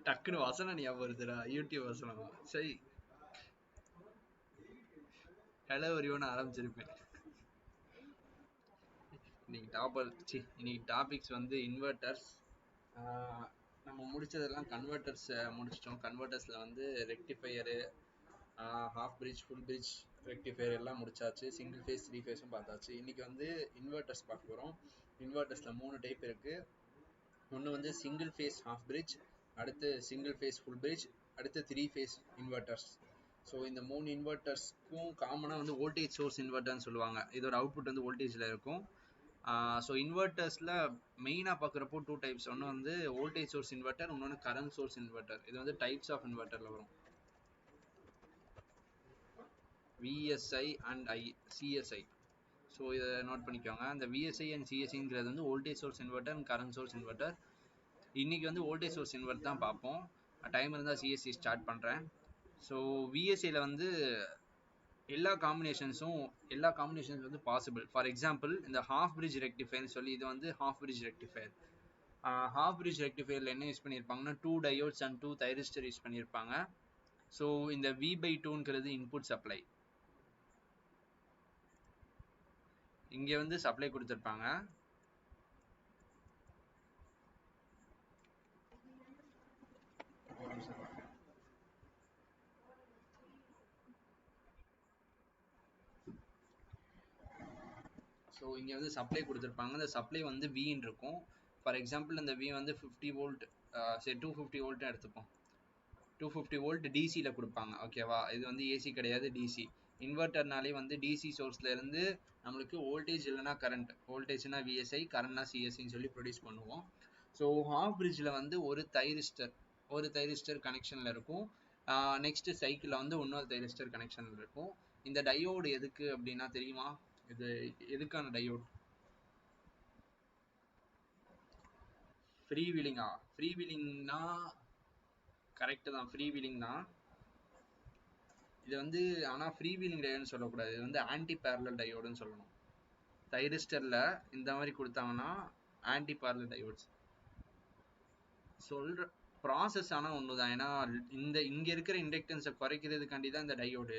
டக்குனு வசனம் ஞாபகம் வருதுடா, யூடியூப் வசனம். சரி, ஹலோ எவ்ரிவன் ஆரம்பிச்சிருப்பேன். இன்னைக்கு டாபிக்ஸ் வந்து இன்வெர்டர்ஸ். நம்ம முடிச்சதெல்லாம் கன்வெர்டர்ஸ் முடிச்சிட்டோம். கன்வெர்டர்ஸ்ல வந்து rectifier, half bridge, full bridge rectifier எல்லாம் முடிச்சாச்சு. சிங்கிள் ஃபேஸ், 3 ஃபேஸும் பார்த்தாச்சு. இன்னைக்கு வந்து இன்வெர்டர்ஸ் பார்க்க போகிறோம். இன்வெர்டர்ஸ்ல 3 டைப் இருக்கு. ஒன்று வந்து சிங்கிள் ஃபேஸ் ஹாஃப் பிரிட்ஜ், அடுத்து சிங்கிள் ஃபேஸ் ஃபுல் பிரிட்ஜ், அடுத்து 3 ஃபேஸ் இன்வெர்டர்ஸ். ஸோ இந்த 3 இன்வெர்டர்ஸ்க்கும் காமனாக வந்து வோல்டேஜ் சோர்ஸ் இன்வெர்டர்னு சொல்லுவாங்க. இதோட அவுட்புட் வந்து வோல்டேஜில் இருக்கும். ஸோ இன்வெர்டர்ஸில் மெயினாக பார்க்குறப்போ 2 டைப்ஸ். ஒன்று வந்து வோல்டேஜ் சோர்ஸ் இன்வெர்டர், இன்னொன்று கரண்ட் சோர்ஸ் இன்வெர்டர். இது வந்து டைப்ஸ் ஆஃப் இன்வெர்டரில் வரும். VSI and CSI. ஸோ இதை நோட் பண்ணிக்கோங்க. அந்த விஎஸ்ஐ அண்ட் சிஎஸ்ஐங்கிறது வந்து voltage source inverter and current source inverter. இன்னைக்கு வந்து வோல்டேஜ் சோர்ஸ் இன்வெர்டர் தான் பார்ப்போம். டைம் இருந்தால் சிஎஸ்சி ஸ்டார்ட் பண்ணுறேன். ஸோ விஎஸ்ஐயில் வந்து எல்லா காம்பினேஷன்ஸ் வந்து பாசிபிள். ஃபார் எக்ஸாம்பிள் இந்த ஹாஃப் பிரிட்ஜ் ரெக்டிஃபையர்னு சொல்லி, இது வந்து half bridge rectifier. Half bridge ரெக்டிஃபையரில் என்ன யூஸ் பண்ணியிருப்பாங்கன்னா 2 டயோட்ஸ் அண்ட் 2 தைரிஸ்டர் யூஸ் பண்ணியிருப்பாங்க. ஸோ இந்த V/2ங்கிறது இன்புட் சப்ளை. இங்கே வந்து சப்ளை கொடுத்துருப்பாங்க. ஸோ இங்கே வந்து சப்ளை கொடுத்துருப்பாங்க. இந்த சப்ளை வந்து வின்னு இருக்கும். ஃபார் எக்ஸாம்பிள் இந்த வி வந்து 50 வோல்ட், சரி 250 வோல்ட்னு எடுத்துப்போம். 250 வோல்ட் டிசியில் கொடுப்பாங்க. ஓகேவா? இது வந்து ஏசி கிடையாது, டிசி. இன்வெர்டர்னாலே வந்து டிசி சோர்ஸ்லேருந்து நம்மளுக்கு வோல்டேஜ் இல்லைனா கரண்ட், வோல்டேஜ்னா விஎஸ்ஐ, கரண்ட்னா சிஎஸ்சின்னு சொல்லி ப்ரொடியூஸ் பண்ணுவோம். ஸோ ஹாஃப் பிரிட்ஜில் வந்து ஒரு தைரிஸ்டர் கனெக்ஷனில் இருக்கும். நெக்ஸ்ட் சைக்கிளில் வந்து இன்னொரு தைரிஸ்டர் கனெக்ஷனில் இருக்கும். இந்த டயோடு எதுக்கு அப்படின்னா தெரியுமா? இது எதுக்கான டயோட்? ஃப்ரீ வீலிங்கா? ஃப்ரீ வீலிங்னா கரெக்டு தான், ஃப்ரீ வீலிங் தான் இது வந்து. ஆனால் ஃப்ரீ வீலிங் டயோடுன்னு சொல்லக்கூடாது, இது வந்து ஆன்டி பேரலல் டயோடுன்னு சொல்லணும். தைரிஸ்டரில் இந்த மாதிரி கொடுத்தாங்கன்னா ஆன்டி பேரலல் டயோட்ஸ் சொல்கிற ப்ராசஸ். ஆனால் ஒன்று தான். ஏன்னா இங்கே இருக்கிற இண்டக்டன்ஸை குறைக்கிறதுக்காண்டி தான் இந்த டயோடு.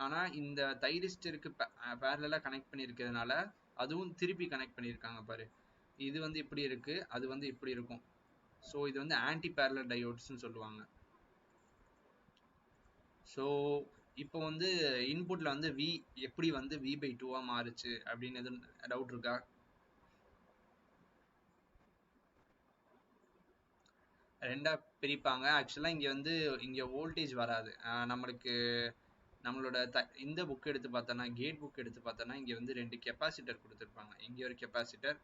ஆனால் இந்த தைரிஸ்டருக்கு பேரலாக கனெக்ட் பண்ணியிருக்கிறதுனால அதுவும் திருப்பி கனெக்ட் பண்ணியிருக்காங்க பாரு. இது வந்து இப்படி இருக்கு, அது வந்து இப்படி இருக்கும். ஸோ இது வந்து ஆன்டி பேரலல் டயோட்ஸ்ன்னு சொல்லுவாங்க. ஸோ இப்போ வந்து இன்புட்ல வந்து வி எப்படி வந்து V/2 மாறுச்சு அப்படின்னு எதுவும் டவுட் இருக்கா? ரெண்டா பிரிப்பாங்க. ஆக்சுவலாக இங்கே வந்து இங்கே வோல்டேஜ் வராது. நம்மளோட இந்த புக் எடுத்து பார்த்தோன்னா, கேட் புக் எடுத்து பார்த்தோன்னா, இங்கே வந்து 2 கெப்பாசிட்டர் கொடுத்துருப்பாங்க. இங்கே ஒரு கெப்பாசிட்டர்,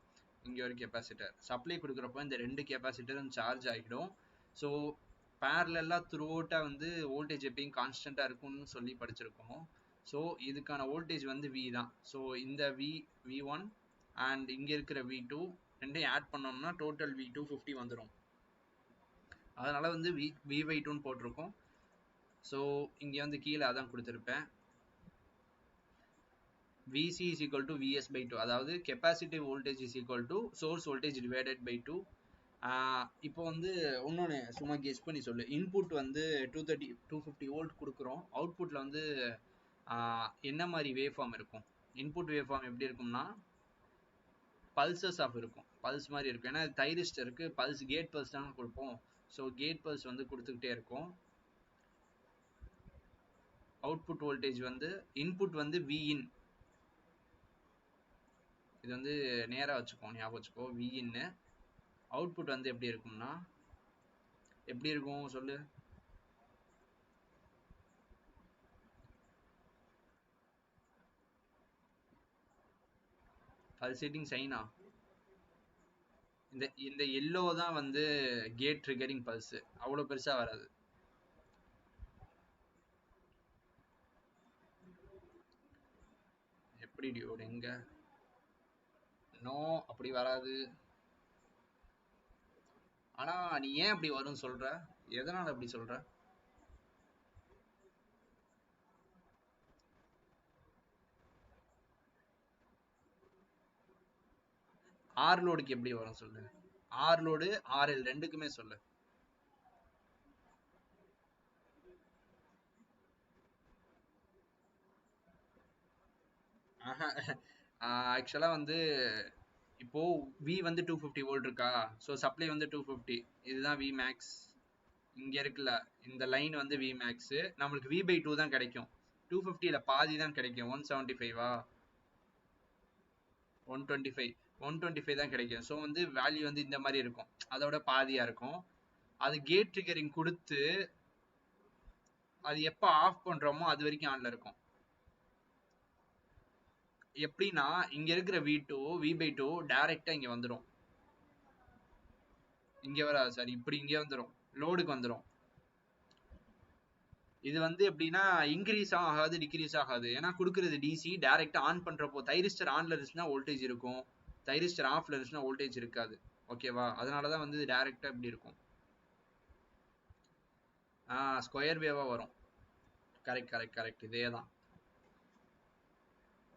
இங்கே ஒரு கெப்பாசிட்டர். சப்ளை கொடுக்குறப்போ இந்த 2 கெப்பாசிட்டரும் சார்ஜ் ஆகிடும். ஸோ பேரலாக த்ரூ அவுட்டாக வந்து வோல்டேஜ் எப்பயும் கான்ஸ்டண்ட்டாக இருக்கும்னு சொல்லி படிச்சிருக்கோம். ஸோ இதுக்கான வோல்டேஜ் வந்து V தான். ஸோ இந்த V1 அண்ட் இங்கே இருக்கிற V2 ரெண்டையும் ஆட் பண்ணோம்னா டோட்டல் V250 வந்துடும். அதனால வந்து V/2ன்னு போட்டிருக்கோம். ஸோ இங்கே வந்து கீழே அதான் கொடுத்துருப்பேன். Vc is equal to Vs/2, அதாவது capacitive voltage is equal to source voltage divided by 2. இப்போ வந்து இன்னொன்று சும்மா கெஸ் பண்ணி சொல்லு. இன்புட் வந்து 250 வோல்ட் கொடுக்குறோம். அவுட்புட்டில் வந்து என்ன மாதிரி வேவ் ஃபார்ம் இருக்கும்? இன்புட் வேவ் ஃபார்ம் எப்படி இருக்கும்னா பல்சஸ் ஆஃப் இருக்கும், பல்ஸ் மாதிரி இருக்கும். ஏன்னா தைரிஸ்டருக்கு பல்ஸ், கேட் பல்ஸ் தானே கொடுப்போம். ஸோ கேட் பல்ஸ் வந்து கொடுத்துக்கிட்டே இருக்கும். அவுட்புட் வோல்டேஜ் வந்து இன்புட் வந்து Vin, இது வந்து நேராக வச்சுக்கோ, ஞாபகம் வச்சுக்கோ, Vin. அவுட்புட் வந்து எப்படி இருக்கும்னா எப்படி இருக்கும் சொல்லு. Pulsating China. இந்த எல்லோ தான் வந்து கேட் ட்ரிகரிங் பல்ஸ், அவ்வளோ பெருசாக வராது. எப்படி டியோடு எங்க? நோ, அப்படி வராது. ஆனா நீ ஏன் அப்படி வரும்னு சொல்ற? எதனால அப்படி சொல்ற? ஆர் லோடுக்கு எப்படி வரும் சொல்லு. ஆர் லோடு RL ரெண்டுக்குமே சொல்லு. ஆக்சுவலா வந்து இப்போ வி வந்து 250 வோல்ட் இருக்கா, ஸோ சப்ளை வந்து 250, இதுதான் வி மேக்ஸ். இங்க இருக்குல்ல இந்த லைன் வந்து வி மேக்ஸ், நம்மளுக்கு வி பை 2 தான் கிடைக்கும். 250ல பாதி தான் கிடைக்கும். 175 125 125 தான் கிடைக்கும். ஸோ வந்து வேல்யூ வந்து இந்த மாதிரி இருக்கும், அதோட பாதியா இருக்கும். அது கேட் ட்ரிகரிங் கொடுத்து அது எப்ப ஆஃப் பண்றோமோ அது வரைக்கும் ஆன்ல இருக்கும். எப்படின்னா இங்க இருக்கிற V2 V/2 டைரக்டா இங்க வந்துடும். இங்க வராது சார், இப்படி இங்க வந்துடும், லோடுக்கு வந்துடும். இது வந்து எப்படின்னா இன்க்ரீஸ் ஆகாது டிக்ரீஸ் ஆகாது, ஏன்னா கொடுக்கறது டிசி. டைரக்டா ஆன் பண்றப்போ தைரிஸ்டர் ஆன்ல இருந்துச்சுன்னா வோல்டேஜ் இருக்கும், தைரிஸ்டர் ஆஃப்ல இருந்துச்சுன்னா வோல்டேஜ் இருக்காது. ஓகேவா? அதனாலதான் வந்து டைரக்டா இப்படி இருக்கும். ஸ்கொயர் வேவா வரும். கரெக்ட் கரெக்ட் கரெக்ட், இதேதான்.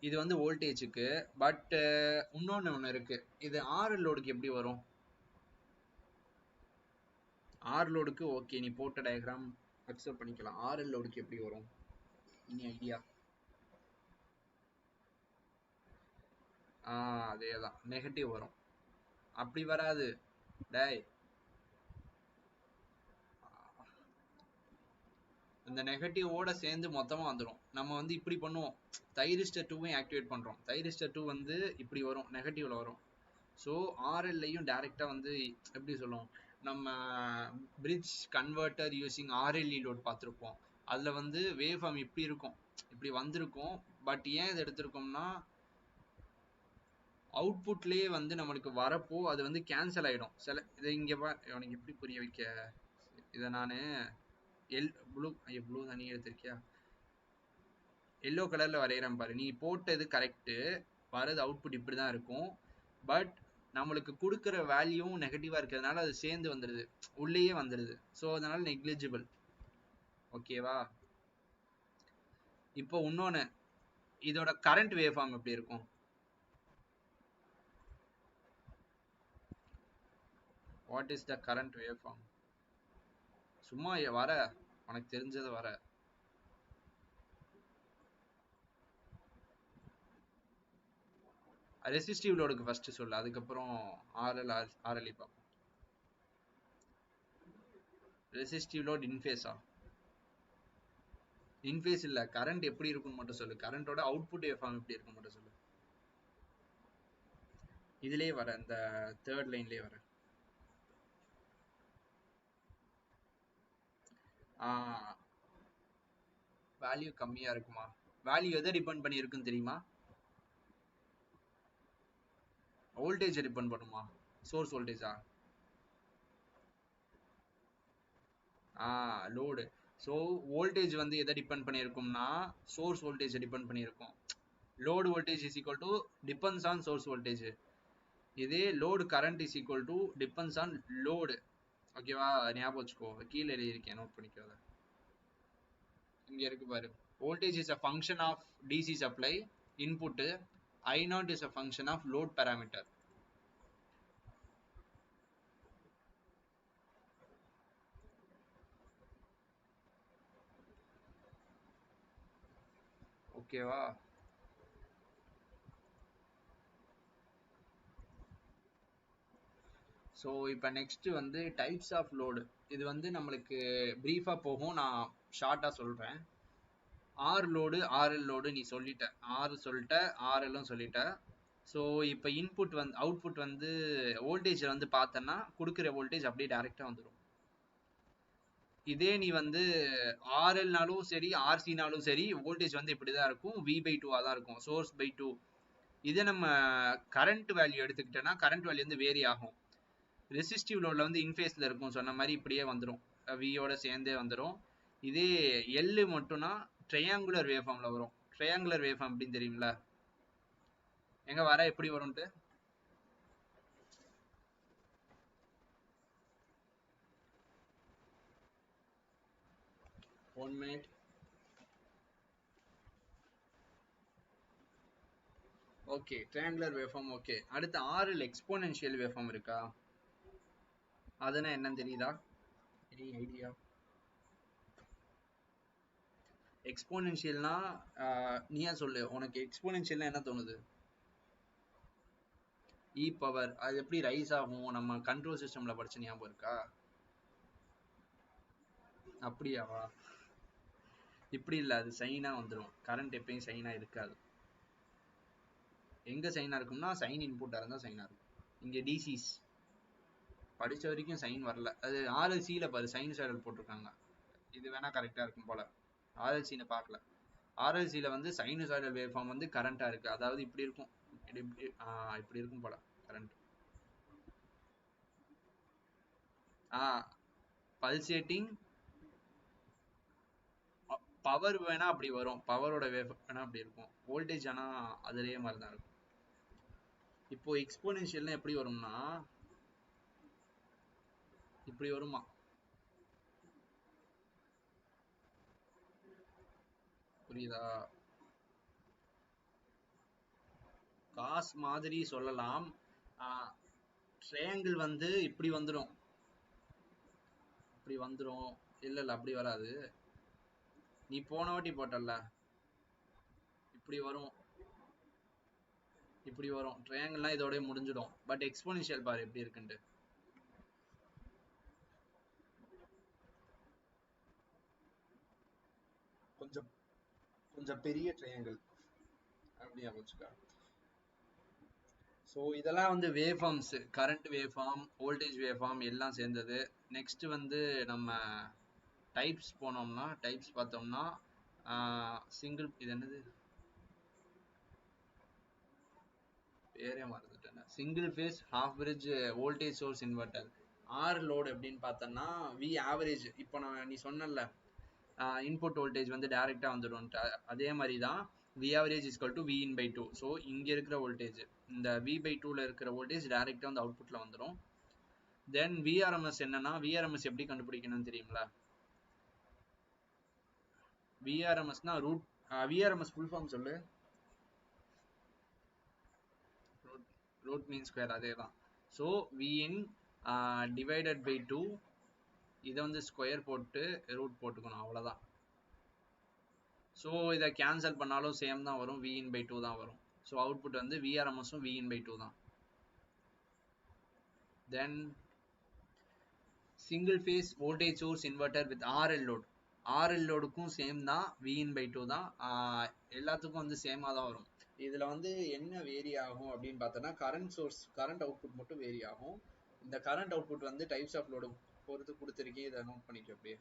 இது வந்து வோல்டேஜுக்கு. பட் இன்னொன்னு ஒண்ணு இருக்கு, இது ஆர்எல் லோடுக்கு எப்படி வரும்? ஆர் லோடுக்கு ஓகே, நீ போட்ட டயக்ராம் அக்செப்ட் பண்ணிக்கலாம். ஆர்எல் லோடுக்கு எப்படி வரும்? இனி ஐடியா? அதேதான், நெகட்டிவ் வரும். அப்படி வராது டேய், இந்த நெகட்டிவோட சேர்ந்து மொத்தமா வந்துடும். நம்ம வந்து இப்படி பண்ணுவோம், தைரிஸ்டர் 2வையும் ஆக்டிவேட் பண்றோம். தைரிஸ்டர் 2 வந்து இப்படி வரும், நெகட்டிவ்ல வரும். ஸோ ஆர்எல்லையும் டைரக்டா வந்து எப்படி சொல்லுவோம், நம்ம பிரிட்ஜ் கன்வெர்ட்டர் யூசிங் ஆர்எல்இ லோட் பார்த்துருப்போம். அதுல வந்து வேவ் ஃபார்ம் இப்படி இருக்கும், இப்படி வந்திருக்கும். பட் ஏன் இதை எடுத்திருக்கோம்னா அவுட்புட்லயே வந்து நம்மளுக்கு வரப்போ அது வந்து கேன்சல் ஆயிடும். சில இதை இங்க உனக்கு எப்படி புரிய வைக்க, இதை நான் ப்ளூ ப்ளூ தான், நீ எடுத்திருக்கியா? எல்லோ கலர்ல வரைகிறேன் பாரு. நீ போட்டது கரெக்டு, வரது அவுட்புட் இப்படிதான் இருக்கும். பட் நம்மளுக்கு கொடுக்குற வேல்யூவும் நெகட்டிவா இருக்கிறதுனால அது சேர்ந்து வந்துடுது, உள்ளேயே வந்துடுது. ஸோ அதனால நெக்லிஜிபிள். ஓகேவா? இப்போ இன்னொன்னு, இதோட கரண்ட் வேவ் ஃபார்ம் எப்படி இருக்கும்? What is the current wave form? சும்மா வர, உனக்கு தெரிஞ்சதை வர. ரெசிஸ்டிவ் லோடுக்கு ஃபர்ஸ்ட் சொல்லு, அதுக்கப்புறம் ஆர்எல் ஆர்எல்இ பார்ப்போம். ரெசிஸ்டிவ் லோட் இன்ஃபேஸா? இன்ஃபேஸ் இல்ல, கரண்ட் எப்படி இருக்குன்னு மட்டும் சொல்லு. கரண்டோட அவுட்புட் வேவ் ஃபார்ம் எப்படி இருக்குன்னு மட்டும் சொல்லு. இதுலயே வர, இந்த தேர்ட் லைன்லயே வர. வேல்யூ கம்மியா இருக்குமா? வேல்யூ எதை டிபெண்ட் பண்ணி இருக்குன்னு தெரியுமா? வோல்டேஜ் டிபெண்ட் பண்ணுமா? சோர்ஸ் வோல்டேஜா? லோடு. ஸோ வோல்டேஜ் வந்து எதை டிபெண்ட் பண்ணியிருக்கும்னா சோர்ஸ் வோல்டேஜ் டிபெண்ட் பண்ணியிருக்கும். Load voltage is equal to depends on source voltage. இதே load current is equal to depends on load. ஓகேவா? ஞாபகம் வச்சுக்கோ, கீழே எழுதியிருக்கேன், நோட் பண்ணிக்கோ. இங்க இருக்கு பாரு. Voltage is a function of DC supply input. I0 is a function of load parameter. ஓகேவா? ஸோ இப்போ நெக்ஸ்ட் வந்து டைப்ஸ் ஆஃப் லோடு. இது வந்து நம்மளுக்கு பிரீஃபா போகும், நான் ஷார்ட்டா சொல்றேன். ஆர் லோடு ஆர்எல் லோடு நீ சொல்லிட்ட, ஆர் சொல்லிட்ட, ஆர்எல்லும் சொல்லிட்ட. ஸோ இப்போ இன்புட் வந்து அவுட்புட் வந்து வோல்டேஜ் வந்து பார்த்தன்னா கொடுக்குற வோல்டேஜ் அப்படியே டைரக்டா வந்துடும். இதே நீ வந்து ஆர்எல்னாலும் சரி ஆர்சினாலும் சரி வோல்டேஜ் வந்து இப்படிதான் இருக்கும், V/2 தான் இருக்கும், சோர்ஸ் பை 2. இதே நம்ம கரண்ட் வேல்யூ எடுத்துக்கிட்டோம்னா கரண்ட் வேல்யூ வந்து வேரி ஆகும். ரெசிஸ்டிவ் லோட்ல வந்து இன்ஃபேஸ்ல இருக்கும், சொன்ன மாதிரி இப்படியே வந்துடும், வியோட சேர்ந்தே வந்துடும். இதே எல் மட்டும்னா ட்ரையாங்குலர் வேவ் ஃபார்ம்ல வரும். ட்ரையாங்குலர் வேவ் ஃபார்ம் அப்படின்னு தெரியுங்களா? எங்க வர எப்படி வரும்ட்டு? 1 minute. Okay, triangular wave form. Okay, அடுத்து ஆர்எல் எக்ஸ்போனென்ஷியல் வேவ் ஃபார்ம் இருக்கா? அதுனா என்னன்னு தெரியுதா? Any idea? எக்ஸ்போனென்ஷியல்னா நீயா சொல்லு, உனக்கு எக்ஸ்போனென்ஷியல்னா என்ன தோணுது? இ பவர் அது எப்படி ரைஸ் ஆகும்? நம்ம கண்ட்ரோல் சிஸ்டம்ல படிச்ச ஞாபகம் இருக்கா? அப்படியாவா? இப்படி இல்ல, அது சைனா வந்துடும். கரண்ட் எப்பயும் சைனா இருக்காது. எங்க சைனா இருக்கும்னா சைன் இன்புட்டா இருந்தா சைனா இருக்கும். இங்க டிசிஸ் படிச்ச வரைக்கும் சைன் வரல. அது ஆர்எல்சியில பாரு சைனசாய்டல் போட்டிருக்காங்க. இது வேணா கரெக்டா இருக்கும் போல. ஆர்எல்சின்னு பார்க்கல. ஆர்எல்சியில வந்து சைனசாய்டல் வேவ் ஃபார்ம் வந்து கரண்டா இருக்கு. அதாவது இப்படி இருக்கும். இப்படி இருக்கும் போல கரண்ட். பல்சேட்டிங் பவர் வேணா அப்படி வரும். பவரோட வேவ் வேணா அப்படி இருக்கும். வோல்டேஜ் ஆனா அதுலயே மாதிரி தான் இருக்கும். இப்போ எக்ஸ்போனென்ஷியல்னா எப்படி வரும்னா இப்படி வருமா? புரியுதா? காஸ் மாதிரி சொல்லலாம். ட்ரையாங்கிள் வந்து இப்படி வந்துடும். இப்படி வந்துடும். இல்ல இல்ல அப்படி வராது. நீ போன வாட்டி போட்டல, இப்படி வரும். இப்படி வரும். ட்ரையாங்கிள்லாம் இதோட முடிஞ்சிடும். பட் எக்ஸ்போனென்ஷியல் பாரு எப்படி இருக்குன்ட்டு. கொஞ்சம் கொஞ்சம் பெரிய ட்ரையாங்கிள் அப்படியா வச்சுக்கா. ஸோ இதெல்லாம் வந்து wave forms, current wave form, voltage wave form எல்லாம் சேர்ந்தது. நெக்ஸ்ட் வந்து நம்ம டைப்ஸ் போனோம்னா, டைப்ஸ் பார்த்தோம்னா சிங்கிள், இது என்னது பேரே மறந்துட்டேன். Single phase half bridge voltage source inverter. R load எப்படின்னு பார்த்தோம்னா வி ஆவரேஜ். இப்போ நான் நீ சொன்னல இன்புட் வோல்டேஜ் வந்து டைரக்டா வந்துடும். அதே மாதிரி தான் V average is equal to V in by two. So இங்க இருக்கிற வோல்டேஜ், இந்த வி பை டூல இருக்கிற வோல்டேஜ் டைரக்டா வந்து அவுட்புட்ல வந்துடும். தென் விஆர்எம்எஸ் என்னன்னா, விஆர்எம்எஸ் எப்படி கண்டுபிடிக்கணும்னு தெரியுங்களா? விஆர்எம்எஸ்னா ரூட். விஆர்எம்எஸ் ஃபுல் ஃபார்ம் சொல்லு. ரூட் மீன் ஸ்கொயர், அதே தான். So V in divided by two, இதை வந்து ஸ்கொயர் போட்டு ரூட் போட்டுக்கணும், அவ்வளோதான். ஸோ இதை கேன்சல் பண்ணாலும் சேம் தான் வரும், விஇன் பை டூ தான் வரும். ஸோ அவுட்புட் வந்து விஆர்எம்எஸும் விஇன் பை டூ தான். Then single phase voltage source inverter with RL load. RL லோடுக்கும் சேம் தான், விஇன் பை டூ தான். எல்லாத்துக்கும் வந்து சேமாக தான் வரும். இதில் வந்து என்ன வேரி ஆகும் அப்படின்னு பார்த்தோன்னா, கரண்ட் சோர்ஸ், கரண்ட் அவுட்புட் மட்டும் வேரி ஆகும். இந்த கரண்ட் அவுட்புட் வந்து டைப்ஸ் ஆஃப் லோடு பொறுத்து கொடுத்துருக்கேன், இதை நோட் பண்ணிக்க அப்படியே.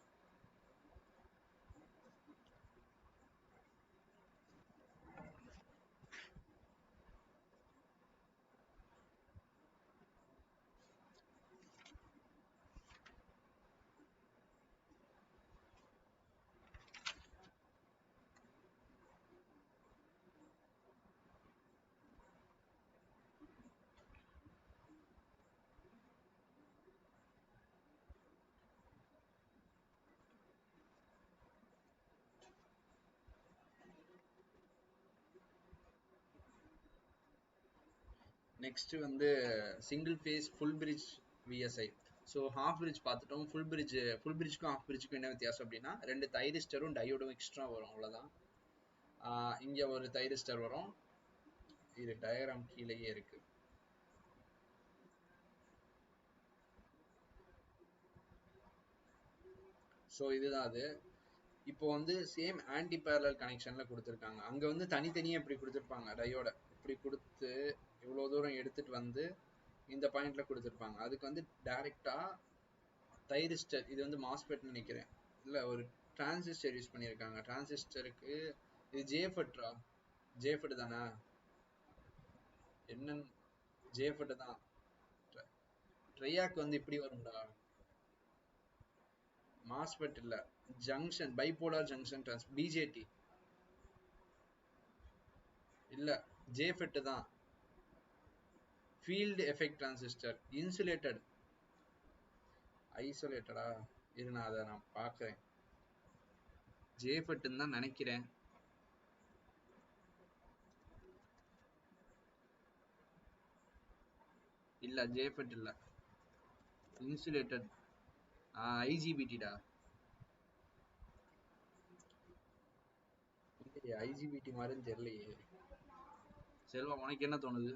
நெக்ஸ்ட் வந்து single phase full bridge VSI. So half bridge பார்த்துட்டோம். ஃபுல் பிரிட்ஜுக்கும் ஹாஃப் பிரிட்ஜுக்கும் என்ன வித்தியாசம் அப்படின்னா, ரெண்டு தைரிஸ்டரும் டயோடும் எக்ஸ்ட்ரா வரும், அவ்வளோதான். இங்கே ஒரு தைரிஸ்டர் வரும். இது டயக்ராம் கீழேயே இருக்கு. ஸோ இதுதான் அது. இப்போ வந்து சேம் ஆன்டி பேரலல் கனெக்ஷன்ல கொடுத்துருக்காங்க. அங்கே வந்து தனித்தனியாக இப்படி கொடுத்துருப்பாங்க, டயோட இப்படி கொடுத்து இவ்வளோ தூரம் எடுத்துட்டு வந்து இந்த பாயிண்ட்ல கொடுத்துருப்பாங்க. அதுக்கு வந்து டைரக்டா தைரிஸ்டர், இது வந்து மாஸ்பெட் நினைக்கிறேன், இல்லை ஒரு டிரான்சிஸ்டர் யூஸ் பண்ணியிருக்காங்க. டிரான்சிஸ்டருக்கு இது ஜேஃபெட்ரா, ஜேஃபெட் தானே? என்னன்னு ஜேஃபெட் தான். ட்ரையாக் வந்து இப்படி வரும்டா. மாஸ்பெட் இல்ல, ஜங்ஷன், பைபோலார் ஜங்ஷன் பிஜேடி இல்ல, ஜேஃபெட் தான். ஃபீல்டு எஃபெக்ட் டிரான்சிஸ்டர், இன்சுலேட்டட், ஐசோலேட்டடா. இரு நான் அதை நான் பார்க்குறேன். ஜேஃபெட்னு தான் நினைக்கிறேன். இல்ல ஜேஃபெட் இல்ல, இன்சுலேட்டட். ஐஜிபிடிடா. ஐஜிபிடி மாதிரின்னு தெரியலையே. செல்வா, உனக்கு என்ன தோணுது?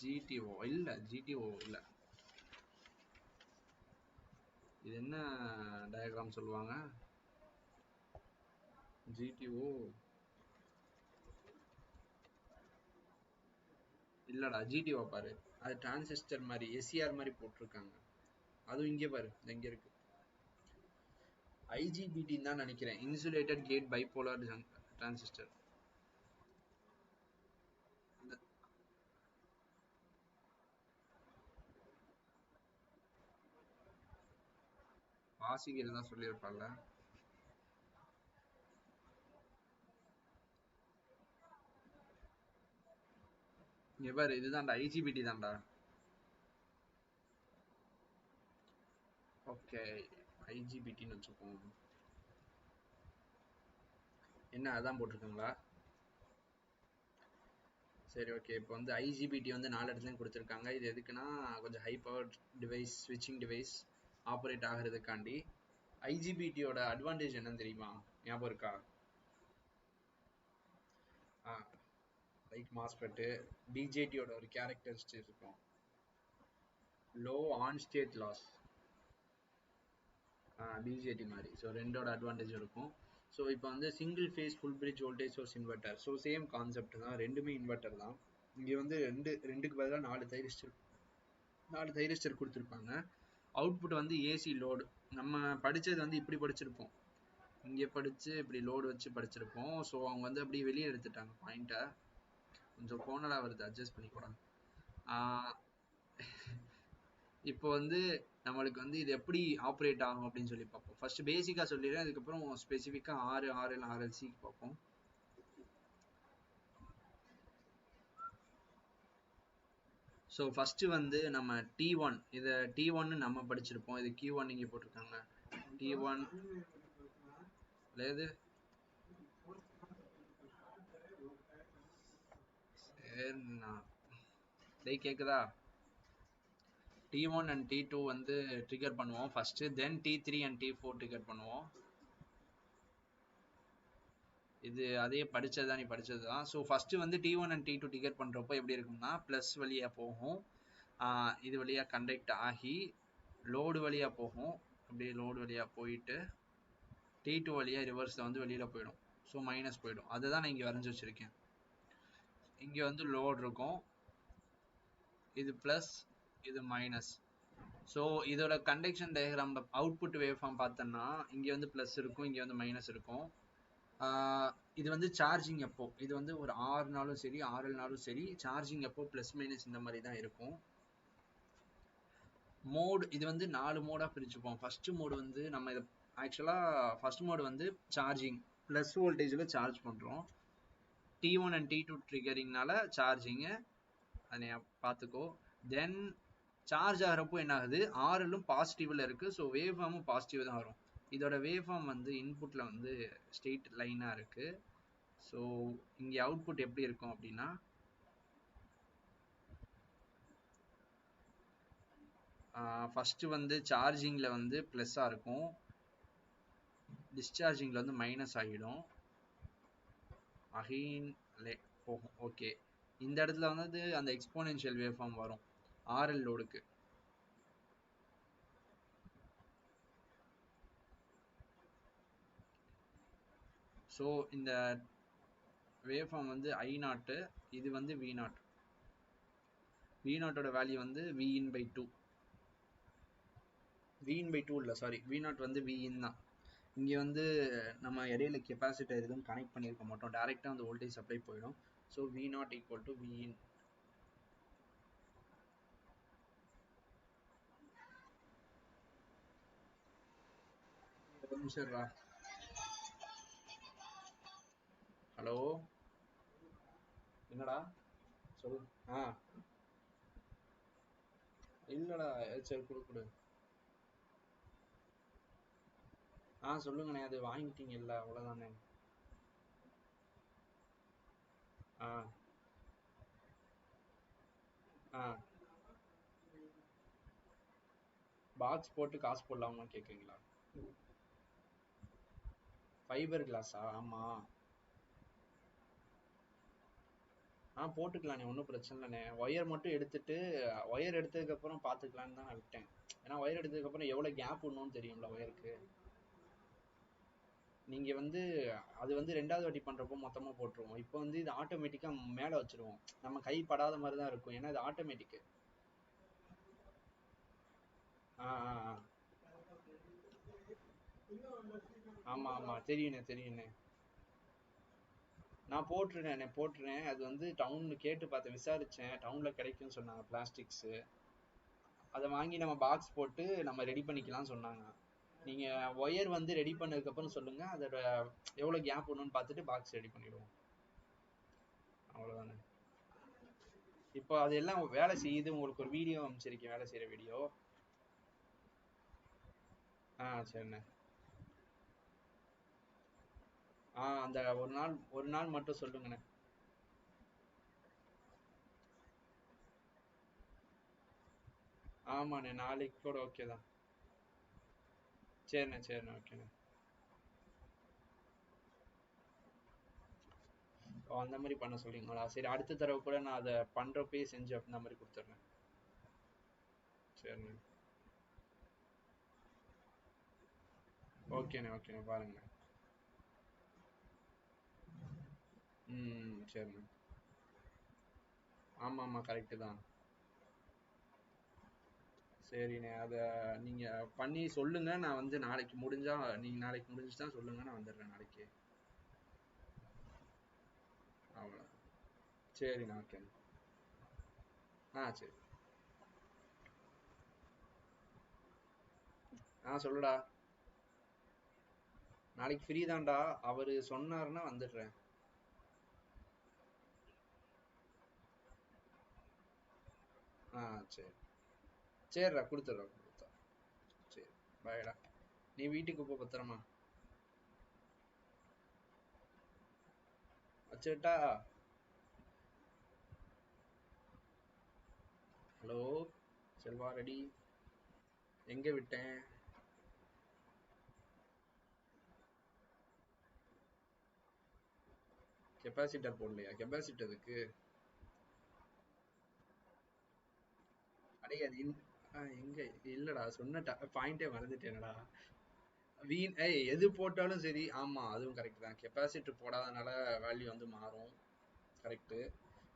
ஜிடிஓ இல்ல, ஜிடிஓ இல்ல. இது என்ன டயக்ராம் சொல்லுவாங்க? ஜிடிஓ இல்லடா, ஜிடிஓ பாரு. அது டிரான்சிஸ்டர் மாதிரி எஸ்சிஆர் மாதிரி போட்டிருக்காங்க. அதுவும் இங்கே பாரு, இங்க இருக்கு. ஐஜிபிடி தான் நினைக்கிறேன், இன்சுலேட்டட் கேட் பைபோலார் டிரான்சிஸ்டர். வாசிகள் தான் சொல்லியிருப்பாங்க. இங்க பாரு, இதுதான்டா ஐஜிபிடி தான்டா. ஓகே, ஐஜிபிடின்னு வச்சுப்போம். என்ன அதான் போட்டிருக்காங்களா? சரி, ஓகே. இப்போ வந்து ஐஜிபிடி வந்து 4 இடத்துலையும் கொடுத்துருக்காங்க. இது எதுக்குன்னா கொஞ்சம் ஹை பவர் டிவைஸ், ஸ்விட்சிங் டிவைஸ் ஆப்ரேட் ஆகிறதுக்காண்டி. ஐஜிபிடியோட அட்வான்டேஜ் என்னன்னு தெரியுமா? ஞாபகம் இருக்கா? லைக் மாஸ்பெட்டு, பிஜேடியோட ஒரு கேரக்டரிஸ்டிக் இருக்கும், low on state loss. BJT மாதிரி. ஸோ ரெண்டோட அட்வான்டேஜ் இருக்கும். ஸோ இப்போ வந்து single phase full bridge voltage source inverter. So same concept தான், ரெண்டுமே இன்வெர்ட்டர் தான். இங்கே வந்து ரெண்டுக்கு பதிலாக 4 தைரிஸ்டர் கொடுத்துருப்பாங்க. அவுட்புட் வந்து ஏசி லோடு. நம்ம படித்தது வந்து இப்படி படிச்சிருப்போம், இங்கே படித்து இப்படி லோடு வச்சு படிச்சிருப்போம். ஸோ அவங்க வந்து அப்படியே வெளியே எடுத்துட்டாங்க பாயிண்ட்டை. கொஞ்சம் கோணலாக வருது, அட்ஜஸ்ட் பண்ணிக்கூடாது. இப்போ வந்து நம்மளுக்கு வந்து இது எப்படி ஆப்ரேட் ஆகும் அப்படின்னு சொல்லி பார்ப்போம். ஃபர்ஸ்ட் பேசிக்காக சொல்லிடுறேன், அதுக்கப்புறம் ஸ்பெசிஃபிக்காக ஆர்எல் ஆர்எல்சிக்கு பார்ப்போம். ஸோ ஃபர்ஸ்ட் வந்து நம்ம T1, இதை T1 நம்ம படிச்சிருப்போம். இது Q1 இங்கே போட்டிருக்காங்க. T1 లేదు. சரிண்ணா, டேய் கேக்குதா? T1 அண்ட் T2 வந்து ட்ரிகர் பண்ணுவோம் first, then T3 and T4 trigger பண்ணுவோம். இது அதே படிச்சது தான், நீ படிச்சது தான். ஸோ ஃபர்ஸ்ட் வந்து T1 அண்ட் T2 ட்ரிகர் பண்றப்போ எப்படி இருக்கும்னா, ப்ளஸ் வழியா போகும், இது வழியா கண்டக்ட் ஆகி லோடு வழியா போகும். அப்படியே லோடு வழியா போயிட்டு T2 வழியா ரிவர்ஸ்ல வந்து வெளியில போயிடும். ஸோ மைனஸ் போயிடும். அதை தான் நான் இங்கே வரைஞ்சி வச்சிருக்கேன். இங்கே வந்து லோடு இருக்கும், இது ப்ளஸ், இது மைனஸ். ஸோ இதோட conduction diagram output wave form பார்த்தோன்னா, இங்கே வந்து ப்ளஸ் இருக்கும், இங்கே வந்து மைனஸ் இருக்கும். இது வந்து சார்ஜிங் அப்போ, இது வந்து ஒரு ஆறுனாலும் சரி ஆறுனாலும் சரி, சார்ஜிங் அப்போ ப்ளஸ் மைனஸ் இந்த மாதிரி தான் இருக்கும். மோடு இது வந்து 4 மோடாக பிரிச்சுப்போம். ஃபர்ஸ்ட் மோடு வந்து நம்ம இதை ஆக்சுவலாக ஃபர்ஸ்ட் மோடு வந்து சார்ஜிங், ப்ளஸ் வோல்டேஜில் சார்ஜ் பண்ணுறோம். T1 அண்ட் T2 ட்ரிகரிங்னால சார்ஜிங்கு, அதை பார்த்துக்கோ. தென் சார்ஜ் ஆகிறப்போ என்ன ஆகுது, ஆர்எல்லும் பாசிட்டிவில் இருக்குது. ஸோ வேவ் ஃபார்மும் பாசிட்டிவ் தான் வரும். இதோட வேவ் ஃபார்ம் வந்து இன்புட்டில் வந்து ஸ்ட்ரெயிட் லைனாக இருக்குது. ஸோ இங்கே அவுட்புட் எப்படி இருக்கும் அப்படின்னா, ஃபஸ்ட்டு வந்து சார்ஜிங்கில் வந்து ப்ளஸ்ஸாக இருக்கும், டிஸ்சார்ஜிங்கில் வந்து மைனஸ் ஆகிடும், அகைன் போகும். ஓகே, இந்த இடத்துல வந்து அந்த எக்ஸ்போனென்ஷியல் வேவ் ஃபார்ம் வரும் ஆர்எல் லோடுக்கு. ஸோ இந்த வேவ் ஃபார்ம் வந்து I0, இது வந்து V0. V0ஓட வேல்யூ வந்து Vin/2. Vin/2 இல்லை, சாரி, V0 வந்து Vin தான். இங்கே வந்து நம்ம இடையில கெப்பாசிட்டர் எதுவும் கனெக்ட் பண்ணியிருக்க மாட்டோம், டேரெக்டாக அந்த வோல்டேஜ் சப்ளை போயிடும். So V0 equal to Vin. ஒரு நிமிஷம்டா. ஹலோ, என்னடா சொல்லு. இல்லடா, சரி கொடு கொடு. சொல்லுங்கண்ணே, அது வாங்கிட்டீங்கல்ல, அவ்வளோதானே. ஆ ஆ பாக்ஸ் போட்டு காசு போடலாமா கேக்குறீங்களா? ஃபைபர் கிளாஸா? ஆமா. போட்டுக்கலாண்ணே, ஒன்றும் பிரச்சனை இல்லைண்ணே. ஒயர் மட்டும் எடுத்துட்டு, ஒயர் எடுத்ததுக்கு அப்புறம் பாத்துக்கலான்னு தான் நான் விட்டேன். ஏன்னா ஒயர் எடுத்ததுக்கு அப்புறம் எவ்வளவு கேப் விடணும்னு தெரியும்ல ஒயருக்கு. நீங்க வந்து அது வந்து 2வது வாட்டி பண்றப்போ மொத்தமா போட்டுருவோம். இப்போ வந்து இது ஆட்டோமேட்டிக்கா மேல வச்சிருவோம். நம்ம கை படாத மாதிரி தான் இருக்கும், ஏன்னா இது ஆட்டோமேட்டிக். ஆமா ஆமா, தெரியுண்ணே தெரியுண்ணே. நான் போட்டுறேன். அது வந்து டவுன்ல கேட்டு பார்த்தேன், விசாரிச்சேன். டவுன்ல கிடைக்கும்னு சொன்னாங்க பிளாஸ்டிக்ஸ். அதை வாங்கி நம்ம பாக்ஸ் போட்டு நம்ம ரெடி பண்ணிக்கலாம்னு சொன்னாங்க. நீங்க ஒயர் வந்து ரெடி பண்ணதுக்கு அப்புறம் சொல்லுங்க, அதோட எவ்வளவு கேப் வேணும்னு பார்த்துட்டு பாக்ஸ் ரெடி பண்ணிடுவோம். அவ்வளவுதானே. இப்போ அது எல்லாம் வேலை செய்யுது. உங்களுக்கு ஒரு வீடியோ அமைச்சிருக்கேன், வேலை செய்யற வீடியோ. சரிண்ணே. அந்த ஒரு நாள் மட்டும் சொல்லுங்கண்ணே. ஆமாண்ணே, நாளைக்கு கூட ஓகே தான். சரிண்ணே ஓகேண்ணே. அந்த மாதிரி பண்ண சொல்றீங்களா? சரி, அடுத்த தடவை கூட நான் அதை பண்றப்பயே செஞ்சு அந்த மாதிரி கொடுத்துட்றேன். சரிண்ணே. ஓகேண்ணே பாருங்கண்ணே. சரிண்ணே. ஆமா கரெக்டு தான். சரிண்ணே, அதை நீங்க பண்ணி சொல்லுங்க. நான் வந்து நாளைக்கு முடிஞ்சா, நீங்க நாளைக்கு முடிஞ்சுதான் சொல்லுங்க, நான் வந்துடுறேன் நாளைக்கு. அவ்வளோ. சரிண்ணா, ஓகேண்ணா. சரி. சொல்லுடா. நாளைக்கு ஃப்ரீ தான்டா. அவரு சொன்னாருன்னா வந்துடுறேன். சரி. சரிடா, கொடுத்துட்றேன். சரி, பாய்டா. நீ வீட்டுக்கு போ பத்திரமா. வச்சுட்டா. Hello Selva, ready? எங்க விட்டேன்? கெப்பாசிட்டர் போடலையா? கெப்பாசிட்டருக்கு அடே அது எங்க இல்லடா, சொன்ன பாயிண்டே மறந்துட்டேனடா. எது போட்டாலும் சரி. ஆமா, அதுவும் கரெக்ட் தான். கெப்பாசிட்டர் போடாதனால வேல்யூ வந்து மாறும். கரெக்ட்.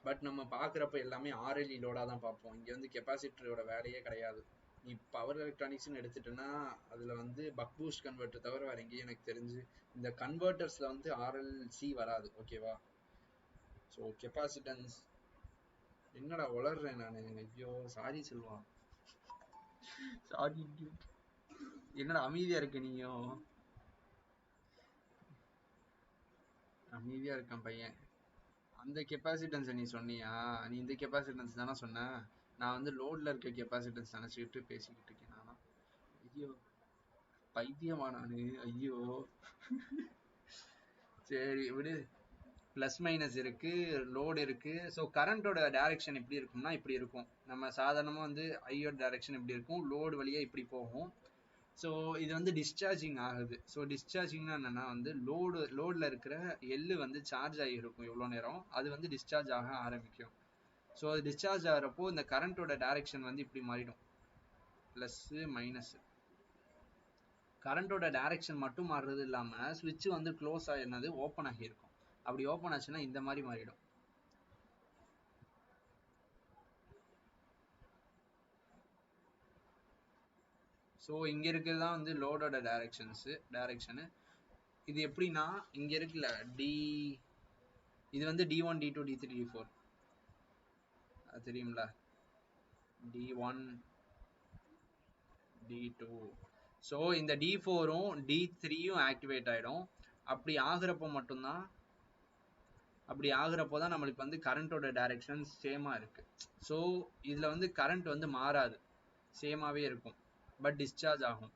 பட் நம்ம பாக்குறப்ப எல்லாமே ஆர்எல்இ லோடா தான் பார்ப்போம். இங்க வந்து கெப்பாசிட்டரோட வேலையே கிடையாது. நீ பவர் எலக்ட்ரானிக்ஸ்னு எடுத்துட்டேன்னா அதுல வந்து பக் பூஸ்ட் கன்வெர்ட்டர் தவிர வேற எங்கேயும் எனக்கு தெரிஞ்சு இந்த கன்வெர்ட்டர்ஸ்ல வந்து ஆர்எல்சி வராது. ஓகேவா? So capacitance. என்னடா உளர்றேன் நான்? ஐயோ சாரி செல்வா. சாரி. என்னடா அமைதியா இருக்க நீயும்? அமைதியா இருக்கான் பையன். அந்த கெப்பாசிட்டன்ஸ் நீ சொன்னியா? நீ இந்த கெப்பாசிட்டன்ஸ் தானே சொன்ன? நான் வந்து லோட்ல இருக்க கெப்பாசிட்டன்ஸ் நினைச்சுக்கிட்டு பேசிக்கிட்டு இருக்கேன் நானா? ஐயோ பைத்தியமா நானு? ஐயோ. சரி விடு. பிளஸ் மைனஸ் இருக்கு, லோடு இருக்கு. ஸோ கரண்டோட டைரக்ஷன் எப்படி இருக்கும்னா இப்படி இருக்கும். நம்ம சாதாரணமா வந்து ஐயோட டைரக்ஷன் எப்படி இருக்கும், லோடு வழியா இப்படி போகும். ஸோ இது வந்து டிஸ்சார்ஜிங் ஆகுது. ஸோ டிஸ்சார்ஜிங்னா என்னன்னா வந்து லோட்ல இருக்கிற எள்ளு வந்து சார்ஜ் ஆகிருக்கும் எவ்வளோ நேரம், அது வந்து டிஸ்சார்ஜ் ஆக ஆரம்பிக்கும். ஸோ அது டிஸ்சார்ஜ் ஆகிறப்போ இந்த கரண்டோட டைரக்ஷன் வந்து இப்படி மாறிடும், பிளஸ் மைனஸ். கரண்டோட டைரக்ஷன் மட்டும் மாறுறது இல்லாம சுவிட்ச் வந்து க்ளோஸ் ஆகிருந்தது ஓப்பன் ஆகியிருக்கும். அப்படி ஓப்பன் ஆச்சுன்னா இந்த மாதிரி மாறிடும். ஸோ இங்க இருக்கிறது தான் வந்து லோடோட டைரக்ஷனு. இது எப்படின்னா இங்க இருக்குல்ல டி, இது வந்து D1 D2 D3 D4 அது தெரியும்ல. D1 D2. ஸோ இந்த D4ம் D3யும் ஆக்டிவேட் ஆயிடும். அப்படி ஆகுறப்போ மட்டும்தான், அப்படி ஆகுறப்போ தான் நம்மளுக்கு வந்து கரண்டோட டைரக்ஷன் சேமா இருக்கு. ஸோ இதுல வந்து கரண்ட் வந்து மாறாது, சேமாவே இருக்கும். பட் டிஸ்சார்ஜ் ஆகும்.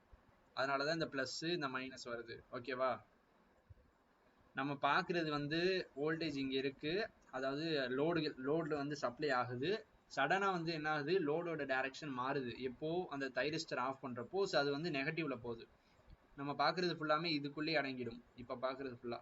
அதனாலதான் இந்த பிளஸ் இந்த மைனஸ் வருது. ஓகேவா? நம்ம பாக்குறது வந்து வோல்டேஜ் இங்க இருக்கு, அதாவது லோடுல வந்து சப்ளை ஆகுது. சடனா வந்து என்ன ஆகுது, லோடோட டைரக்ஷன் மாறுது எப்போ அந்த தைரிஸ்டர் ஆஃப் பண்றப்போ. ஸோ அது வந்து நெகட்டிவ்ல போகுது. நம்ம பாக்குறது ஃபுல்லாமே இதுக்குள்ளேயே அடங்கிடும். இப்ப பாக்குறது ஃபுல்லா.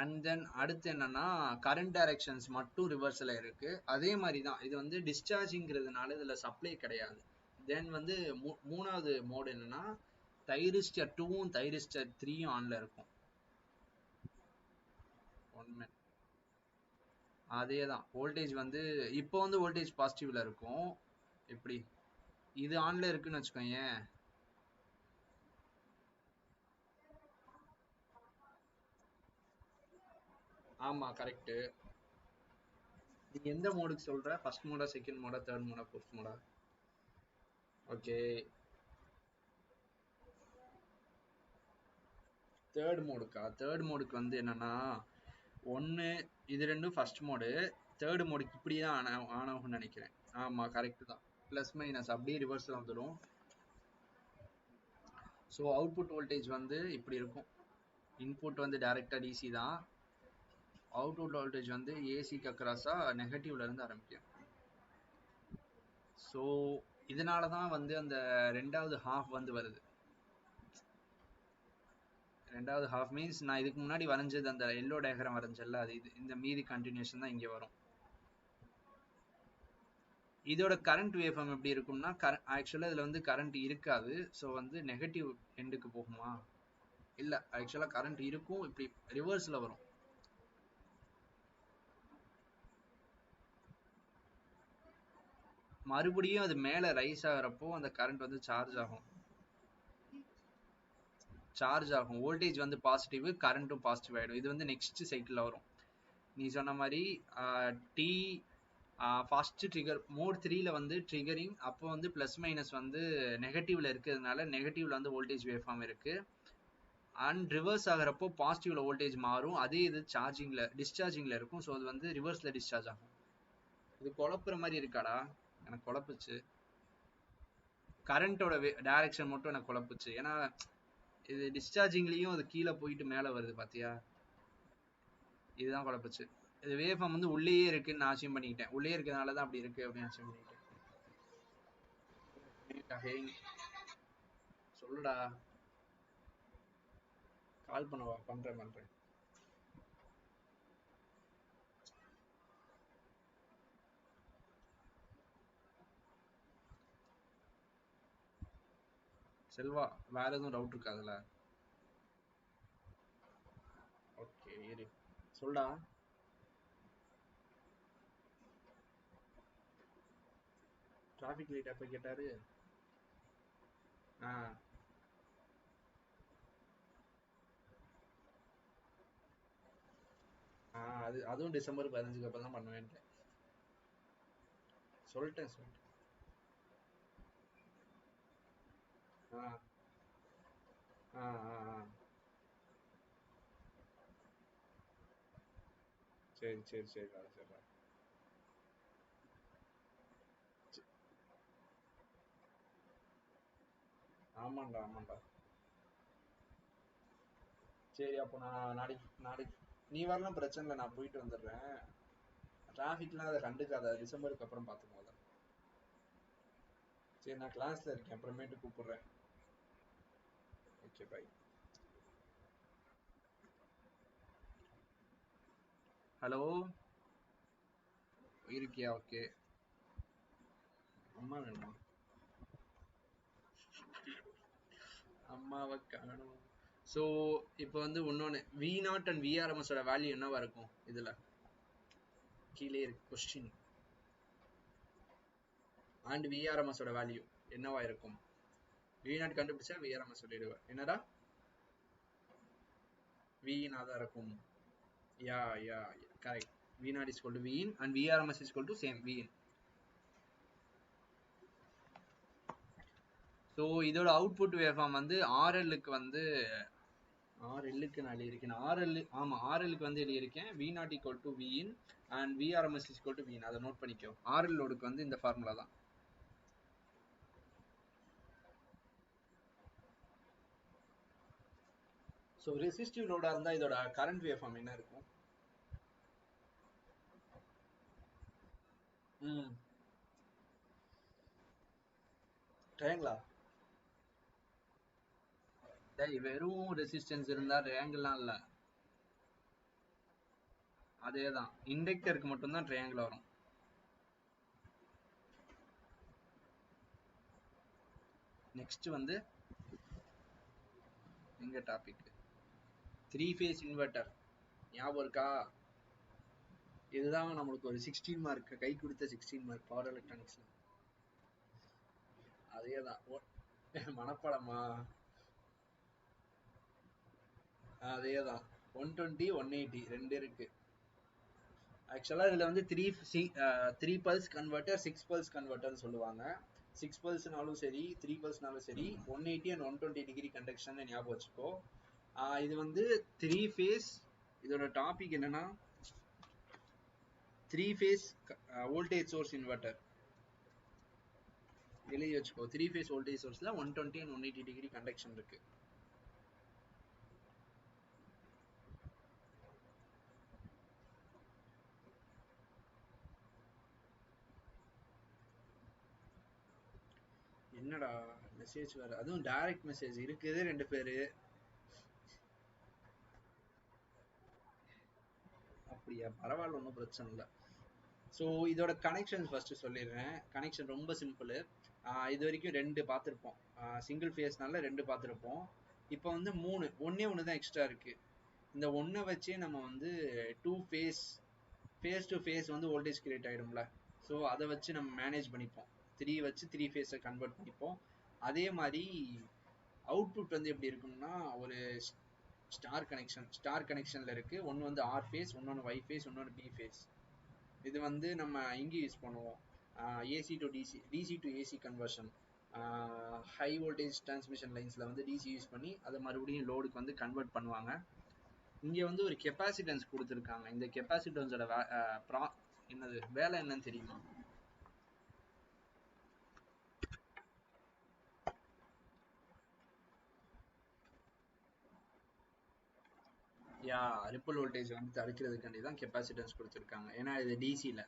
அண்ட் தென் அடுத்து என்னன்னா கரண்ட் டைரக்ஷன்ஸ் மட்டும் ரிவர்ஸ்ல இருக்கு. அதே மாதிரி தான் இது வந்து டிஸ்சார்ஜிங்கிறதுனால இதுல சப்ளை கிடையாது. தென் வந்து மூணாவது மோட் என்னன்னா தைரிஸ்டர் 2வும் தைரிஸ்டர் 3யும் ஆன்ல இருக்கும். ஒன் அதேதான் வோல்டேஜ் வந்து இப்போ வந்து வோல்டேஜ் பாசிட்டிவ்ல இருக்கும். எப்படி இது ஆன்ல இருக்குன்னு வச்சுக்கோங்க. ஆமா கரெக்ட். நீ எந்த மோடுக்கு சொல்ற? ஃபர்ஸ்ட் மோடா, செகண்ட் மோடா, தேர்ட் மோடா, ஃபோர்த் மோடா? ஓகே. தேர்ட் மோடுக்கு வந்து என்னன்னா ஒன்னு இது ரெண்டும் ஃபர்ஸ்ட் மோடு. தேர்ட் மோடுக்கு இப்படிதான் ஆன் ஆகும்னு நினைக்கிறேன். ஆமா கரெக்ட் தான். பிளஸ் மைனஸ் அப்படியே ரிவர்ஸ்ல வந்துடும். ஸோ அவுட்புட் வோல்டேஜ் வந்து இப்படி இருக்கும். இன்புட் வந்து டைரக்டா டிசி தான். அவுட்புட் வோல்டேஜ் வந்து ஏசிக்கு அக்ராஸா நெகட்டிவ்ல இருந்து ஆரம்பிக்கும். ஸோ இதனால தான் வந்து அந்த ரெண்டாவது ஹாஃப் வந்து வருது. ரெண்டாவது ஹாஃப் மீன்ஸ் நான் இதுக்கு முன்னாடி வரைஞ்சது அந்த எல்லோ டயக்ராம் வரைஞ்சல, அது இது இந்த மீதி கண்டினியூஷன் தான் இங்கே வரும். இதோட கரண்ட் வேவ்ஃபார்ம் எப்படி இருக்கும்னா ஆக்சுவலாக இதில் வந்து கரண்ட் இருக்காது. ஸோ வந்து நெகட்டிவ் எண்டுக்கு போகுமா? இல்லை, ஆக்சுவலாக கரண்ட் இருக்கும். இப்படி ரிவர்ஸில் வரும். மறுபடியும் அது மேலே ரைஸ் ஆகிறப்போ அந்த கரண்ட் வந்து சார்ஜ் ஆகும். வோல்டேஜ் வந்து பாசிட்டிவ், கரண்ட்டும் பாசிட்டிவ் ஆகிடும். இது வந்து நெக்ஸ்ட் சைக்கிளில் வரும். நீ சொன்ன மாதிரி டி ஃபர்ஸ்ட் ட்ரிகர் மோட் 3ல வந்து ட்ரிகரிங் அப்போ வந்து பிளஸ் மைனஸ் வந்து நெகட்டிவ்ல இருக்கிறதுனால நெகட்டிவ்ல வந்து வோல்டேஜ் வேவ்ஃபார்ம் இருக்கு. அண்ட் ரிவர்ஸ் ஆகிறப்போ பாசிட்டிவ்ல வோல்டேஜ் மாறும். அதே இது சார்ஜிங்ல டிஸ்சார்ஜிங்ல இருக்கும். ஸோ அது வந்து ரிவர்ஸ்ல டிஸ்சார்ஜ் ஆகும். இது குழப்புற மாதிரி இருக்காடா? எனக்கு குழப்புச்சு. கரண்டோட டைரக்ஷன் மட்டும் எனக்கு குழப்புச்சு. ஏன்னா இது டிஸ்சார்ஜிங்லயும் அது கீழே போயிட்டு மேலே வருது பாத்தியா? இதுதான் குழப்புச்சு. இது வேவ்ஃபார்ம் வந்து உள்ளேயே இருக்குன்னு நான் அசியூம் பண்ணிக்கிட்டேன். உள்ளே இருக்கிறதுனால தான் அப்படி இருக்கு அப்படின்னு அசியூம் பண்ணிக்கிட்டேன். சொல்லுடா. கால் பண்ணவா? பண்றேன். செல்வா, வேற எதுவும் டவுட் இருக்கா அதுல? ஓகே இரு, சொல்டா. டிராஃபிக் லைட் எப்ப கேட்டாரு? ஆ அதுவும் டிசம்பர் 15க்கு அப்புறம் தான் பண்ணுவேன்ட்டேன். சொல்லிட்டேன். ஆ ஆ ஆ ஆ. சரிடா. ஆமாண்டா. சரி அப்போ நான் நாளைக்கு நீ வரலாம் பிரச்சனை இல்லை, நான் போயிட்டு வந்துடுறேன். டிராஃபிக்லாம் அதை கண்டுக்காத, டிசம்பருக்கு அப்புறம் பார்த்துக்கோங்க. சரி நான் கிளாஸ்ல இருக்கேன், அப்புறமேட்டு கூப்பிடுறேன். Okay bye. ஹலோ, இருக்கியா? ஓகே. அம்மா வேணுமா? அம்மாவை காணும். ஸோ இப்போ வந்து இன்னொன்று V0 அண்ட் விஆர்எம்எஸோட வேல்யூ என்னவா இருக்கும் இதில்? கீழே இருக்கு கொஸ்டின். அண்ட் விஆர்எம்எஸோட வேல்யூ என்னவா இருக்கும்? V0 கண்டுபிடிச்சா விஆர்எம்எஸ் சொல்லிடுவேன். என்னடா? Vin தான் இருக்கும். Yeah correct. V0 is equal to Vin and VRMS is equal to same Vin. So இதோட அவுட்புட் வேவ்ஃபார்ம் வந்து ஆர்எல்லுக்கு வந்து ஆர்எல்லுக்கு நான் எழுதியிருக்கேன். ஆர்எல்லுக்கு வந்து எழுதியிருக்கேன் V0 equal to Vin and VRMS is equal to Vin. அதை நோட் பண்ணிக்கோ. ஆர்எல் லோடுக்கு வந்து இந்த ஃபார்முலா தான். ஸோ ரெசிஸ்டிவ் லோடா இருந்தா இதோட கரண்ட் வேவ்ஃபார்ம் என்ன இருக்கும்? ம் ட்ரையாங்கிளா? டேய் வெறும் ரெசிஸ்டன்ஸ் இருந்தா ட்ரையாங்கிள்லாம் இல்ல. அதேதான் இண்டக்டருக்கு மட்டும்தான் ட்ரையாங்கிள் வரும். நெக்ஸ்ட் வந்து எங்க டாபிக், த்ரீ ஃபேஸ் இன்வெர்டர் ஞாபகம் இருக்கா? இதுதான் நம்மளுக்கு ஒரு 16 மார்க் கை கொடுத்த 16 மார்க் பவர் எலக்ட்ரானிக்ஸ்ல. அதேதான் மனப்பாடமா? அதேதான் 120 180 ரெண்டு இருக்கு. ஆக்சுவலா இதுல வந்து three pulse converter, six pulse கன்வெர்ட்டர்னு சொல்லுவாங்க. சிக்ஸ் பல்ஸ்னாலும் சரி, த்ரீ பல்ஸ்னாலும் சரி, 180 அண்ட் 120 டிகிரி கண்டக்ஷன் ஞாபகம் வச்சுக்கோ. இது வந்து த்ரீ ஃபேஸ். இதோட டாபிக் என்னன்னா three phase voltage source inverter. எழுதி வச்சுக்கோ. த்ரீ ஃபேஸ் வோல்டேஜ் சோர்ஸ்ல 120 அண்ட் 180 டிகிரி கண்டக்ஷன் இருக்கு. என்னடா மெசேஜ் வேற, அதுவும் டைரக்ட் மெசேஜ் இருக்குது ரெண்டு பேரு. அப்படியா, பரவாயில்ல, ஒன்றும் பிரச்சனை இல்லை. ஸோ இதோட கனெக்ஷன் ஃபர்ஸ்ட் சொல்லிடுறேன். கனெக்ஷன் ரொம்ப சிம்பிள். இது வரைக்கும் ரெண்டு பார்த்துருப்போம், சிங்கிள் ஃபேஸ்னால ரெண்டு பார்த்துருப்போம். இப்போ வந்து மூணு, ஒன்னே ஒன்று தான் எக்ஸ்ட்ரா இருக்கு. இந்த ஒன்றை வச்சே நம்ம வந்து two phase, phase to phase வந்து வோல்டேஜ் கிரியேட் ஆகிடும்ல. ஸோ அதை வச்சு நம்ம மேனேஜ் பண்ணிப்போம். த்ரீ வச்சு த்ரீ ஃபேஸை கன்வெர்ட் பண்ணிப்போம். அதே மாதிரி அவுட்புட் வந்து எப்படி இருக்கும்னா ஒரு ஸ்டார் கனெக்ஷன்ல இருக்கு. ஒன்று வந்து ஆர் ஃபேஸ், இன்னொன்று ஒய் ஃபேஸ், இன்னொன்று பி ஃபேஸ். இது வந்து நம்ம இங்கே யூஸ் பண்ணுவோம், AC to DC, DC to AC conversion. High voltage transmission லைன்ஸ்ல வந்து டிசி யூஸ் பண்ணி அதை மறுபடியும் லோடுக்கு வந்து கன்வெர்ட் பண்ணுவாங்க. இங்க வந்து ஒரு கெப்பாசிட்டன்ஸ் கொடுத்துருக்காங்க. இந்த கெப்பாசிட்டன்ஸோட என்னது வேலை என்னன்னு தெரியுமா? யா, ரிப்பிள் வோல்டேஜ் வந்து தடுக்கிறதுக்காண்டி தான் கெப்பாசிட்டன்ஸ் கொடுத்துருக்காங்க. ஏன்னா இது டிசியில்.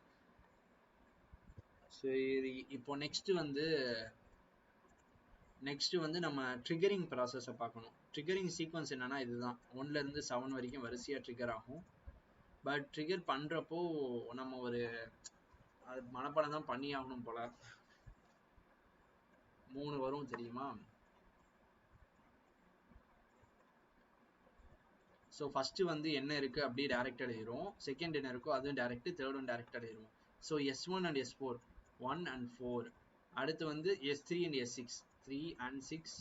சரி, இப்போ நெக்ஸ்ட் வந்து நம்ம ட்ரிகரிங் ப்ராசஸை பார்க்கணும். ட்ரிகரிங் சீக்வன்ஸ் என்னன்னா இதுதான், 1ல இருந்து 7 வரைக்கும் வரிசையா ட்ரிகர் ஆகும். பட் ட்ரிகர் பண்றப்போ நம்ம ஒரு அது மனப்பாடம் தான் பண்ணி ஆகணும் போல. 3 வரும் தெரியுமா? ஸோ ஃபர்ஸ்ட் வந்து என்ன இருக்கு அப்படியே டைரக்ட் எழுதிரும். செகண்ட் என்ன இருக்கோ அதுவும் டைரக்ட், தேர்ட் ஒன் டைரக்ட் எழுதிரும். So S1 and S4 1 and 4. அடுத்து வந்து S3 and S6 3 and 6.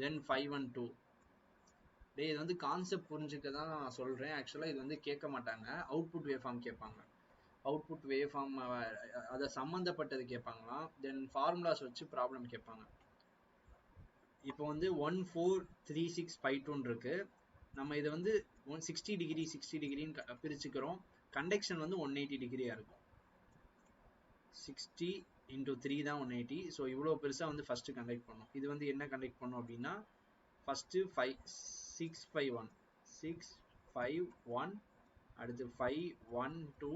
Then 5 and 2. டேய், இது வந்து கான்செப்ட் புரிஞ்சுக்க தான் சொல்றேன். ஆக்சுவலா இது வந்து கேட்க மாட்டாங்க, அவுட்புட் வேவ் ஃபார்ம் கேட்பாங்க. அவுட்புட் வேவ் ஃபார்ம் அதை சம்மந்தப்பட்டது கேட்பாங்களாம். தென் ஃபார்முலாஸ் வச்சு ப்ராப்ளம் கேட்பாங்க. இப்போ வந்து 1 4 3 6 5 2 இருக்கு. நம்ம இதை வந்து 160 டிகிரி 60 டிகிரின்னு பிரிச்சுக்கிறோம். கண்டக்ஷன் வந்து 180 டிகிரியா இருக்கும். 60 இன்டூ 3 தான் 180. ஸோ இவ்வளோ பெருசாக வந்து ஃபர்ஸ்ட் கண்டக்ட் பண்ணும். இது வந்து என்ன கண்டக்ட் பண்ணும் அப்படின்னா ஃபர்ஸ்ட் 5 6 5 1 6 5 1, அடுத்து 5 1 2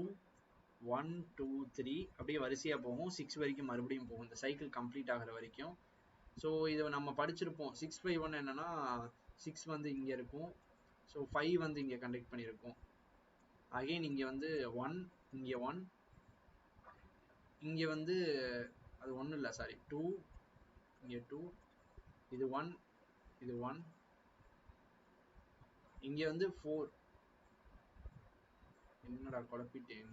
1 2 3 அப்படியே வரிசையா போகும். 6 வரைக்கும் மறுபடியும் போகும், இந்த சைக்கிள் கம்ப்ளீட் ஆகிற வரைக்கும். ஸோ இதை நம்ம படிச்சிருப்போம். 6 5 1 என்னன்னா 6 வந்து இங்க இருக்கும். ஸோ 5 வந்து இங்க கண்டக்ட் பண்ணியிருக்கோம். அகைன் இங்க வந்து 1, இங்க 1, இங்க வந்து அது ஒன்றும் இல்லை, சாரி 2, இங்க 2, இது 1, இது 1, இங்க வந்து 4. என்னடா குழப்பிட்டேன்,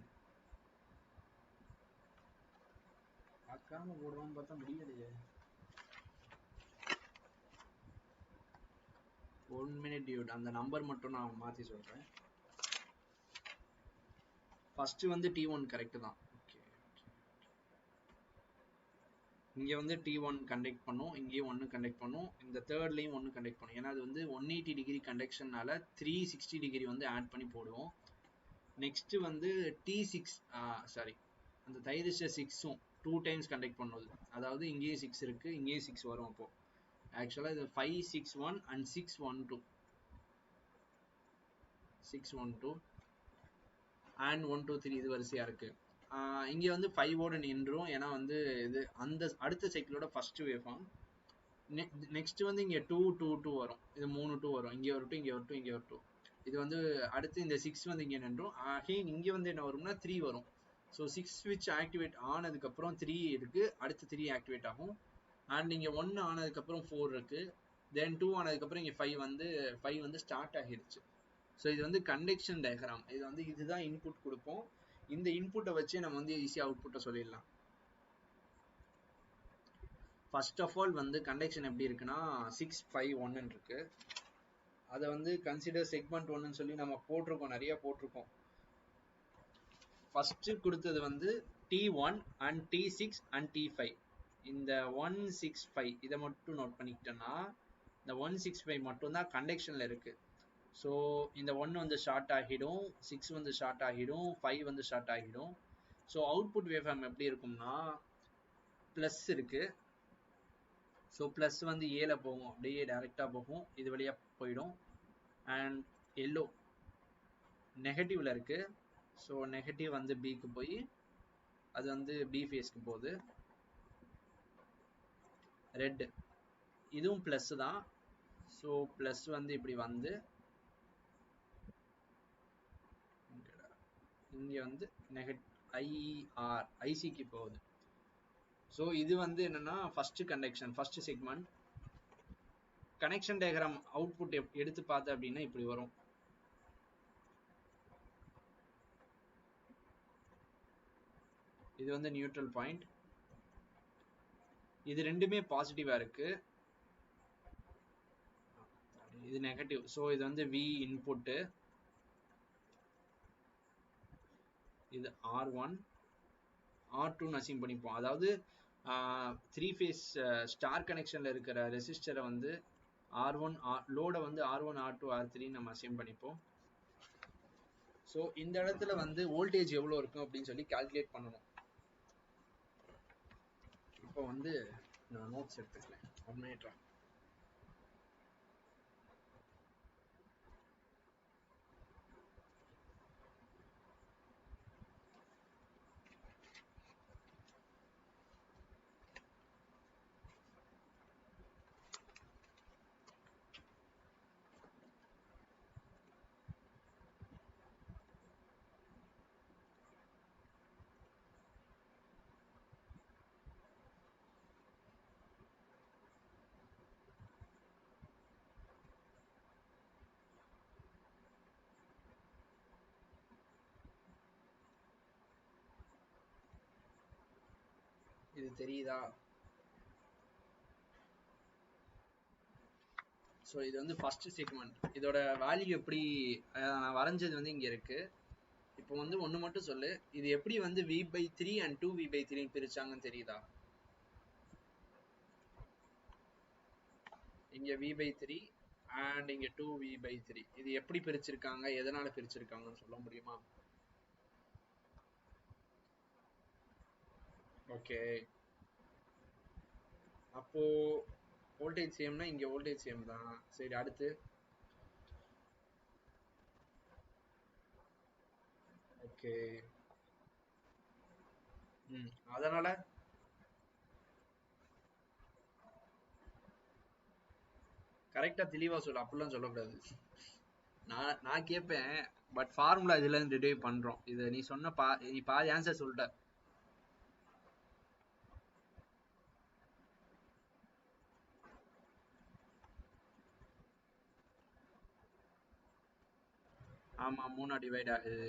பார்க்காம போடுவான்னு பார்த்தா முடியலையே. 1 minute டியூட், அந்த நம்பர் மட்டும் நான் மாற்றி சொல்கிறேன். ஃபர்ஸ்ட் வந்து T1 கரெக்ட் தான். இங்கே வந்து T1 கண்டக்ட் பண்ணும், இங்கேயும் 1 கண்டக்ட் பண்ணும், இந்த தேர்ட்லையும் 1 கண்டக்ட் பண்ணும். ஏன்னா அது வந்து 180 டிகிரி கண்டக்ஷன்னால 360 டிகிரி வந்து ஆட் பண்ணி போடுவோம். நெக்ஸ்ட் வந்து T6, சாரி, அந்த தைரிஸ்டர் 6ம் 2 டைம்ஸ் கண்டக்ட் பண்ணுது. அதாவது இங்கேயும் 6 இருக்கு, இங்கேயும் 6 வரும். அப்போ ஆக்சுவலாக இது 5 6 1 அண்ட் 6 1 2, 6 1 2 அண்ட் 1 2 3 இது வரிசையா இருக்கு. இங்க வந்து 5 ஓட நின்றும். ஏன்னா வந்து இது அந்த அடுத்த சைக்கிளோட ஃபர்ஸ்ட் வேவ் ஃபார்ம். நெக்ஸ்ட் வந்து இங்க 2 2 2 வரும். இது 3 2 வரும். இங்க ஒரு 2 இங்க ஒரு 2 இங்க ஒரு 2. இது வந்து அடுத்து இந்த 6 வந்து இங்க நின்றும். அகைன் இங்க வந்து என்ன வரும்னா 3 வரும். ஸோ 6 ஸ்விட்ச் ஆக்டிவேட் ஆனதுக்கு அப்புறம் 3 இருக்கு. அடுத்து 3 ஆக்டிவேட் ஆகும். அண்ட் இங்க 1 ஆனதுக்கு அப்புறம் 4 இருக்கு. தென் 2 ஆனதுக்கு அப்புறம் இங்க 5 வந்து ஸ்டார்ட் ஆகிடுச்சு. ஸோ இது வந்து கண்டக்ஷன் டயக்ராம். இது வந்து இதுதான் இன்புட் கொடுப்போம். இந்த இன்புட்டை வச்சு நம்ம வந்து ஈஸியா அவுட்புட்டை சொல்லிடலாம். ஃபர்ஸ்ட் ஆஃப் ஆல் வந்து கண்டக்ஷன் எப்படி இருக்குன்னா 6 5 1 இருக்கு. அதை வந்து கன்சிடர் செக்மெண்ட் 1 சொல்லி நம்ம போட்டிருக்கோம், நிறைய போட்டிருக்கோம். ஃபர்ஸ்ட் கொடுத்தது வந்து T1 and T6 and T5. இந்த 165 இதை மட்டும் நோட் பண்ணிக்கிட்டோம்னா இந்த 165 மட்டும் தான் கண்டக்ஷன்ல இருக்கு. ஸோ இந்த 1 வந்து ஷார்ட் ஆகிடும், 6 வந்து ஷார்ட் ஆகிடும், 5 வந்து ஷார்ட் ஆகிடும். ஸோ அவுட்புட் வேவ்ஃபார்ம் எப்படி இருக்கும்னா பிளஸ் இருக்கு. ஸோ ப்ளஸ் வந்து ஏல போகும், அப்படியே டைரெக்டாக போகும், இது வழியாக போயிடும். அண்ட் எல்லோ நெகட்டிவ்ல இருக்கு. ஸோ நெகட்டிவ் வந்து பிக்கு போய் அது வந்து பி ஃபேஸ்க்கு போகுது. ரெட் இதுவும் ப்ளஸ் தான். ஸோ ப்ளஸ் வந்து இப்படி வந்து இங்கே வந்து ஐசிக்கு போகுது. ஸோ இது வந்து என்னன்னா first conduction, first segment. Connection diagram output எடுத்து பார்த்த அப்படின்னா இப்படி வரும். இது வந்து நியூட்ரல் பாயிண்ட். இது ரெண்டுமே பாசிட்டிவா இருக்கு, இது நெகட்டிவ். ஸோ இது வந்து வி இன்புட்டு, இது R1 R2 அசைன் பண்ணிப்போம். அதாவது 3 ஃபேஸ் ஸ்டார் கனெக்ஷன்ல இருக்கிற ரெசிஸ்டரை வந்து R1 லோட வந்து R1 R2 R3 நம்ம அசைன் பண்ணிப்போம். ஸோ இந்த இடத்துல வந்து வோல்டேஜ் எவ்வளோ இருக்கும் அப்படின்னு சொல்லி கால்குலேட் பண்ணணும். இப்போ வந்து நான் நோட்ஸ் எடுத்துக்கிறேன், 1 மினிட். இது தெரியுதா? ஸோ இது வந்து ஃபர்ஸ்ட் செக்மெண்ட். இதோட வேல்யூ எப்படி நான் வரைஞ்சது வந்து இங்க இருக்கு. இப்போ வந்து ஒன்று மட்டும் சொல்லு, இது எப்படி வந்து V/3 அண்ட் 2V/3 பிரிச்சாங்கன்னு தெரியுதா? இங்க V/3 அண்ட் இங்க 2V/3 இது எப்படி பிரிச்சிருக்காங்க, எதனால பிரிச்சிருக்காங்கன்னு சொல்ல முடியுமா? ஓகே, அப்போ வோல்டேஜ் சேம்னா இங்க வோல்டேஜ் சேம் தான். சரி, அடுத்து ஓகே. அதனால கரெக்டா தெளிவா சொல்லு, அப்படிலாம் சொல்லக்கூடாது. நான் கேட்பேன், பட் ஃபார்முலா இதுல இருந்து டிரைவ் பண்றோம். இது நீ சொன்ன நீ பாதி ஆன்சர் சொல்லிட்ட. ஆமா, 3 டிவைட் ஆகுது.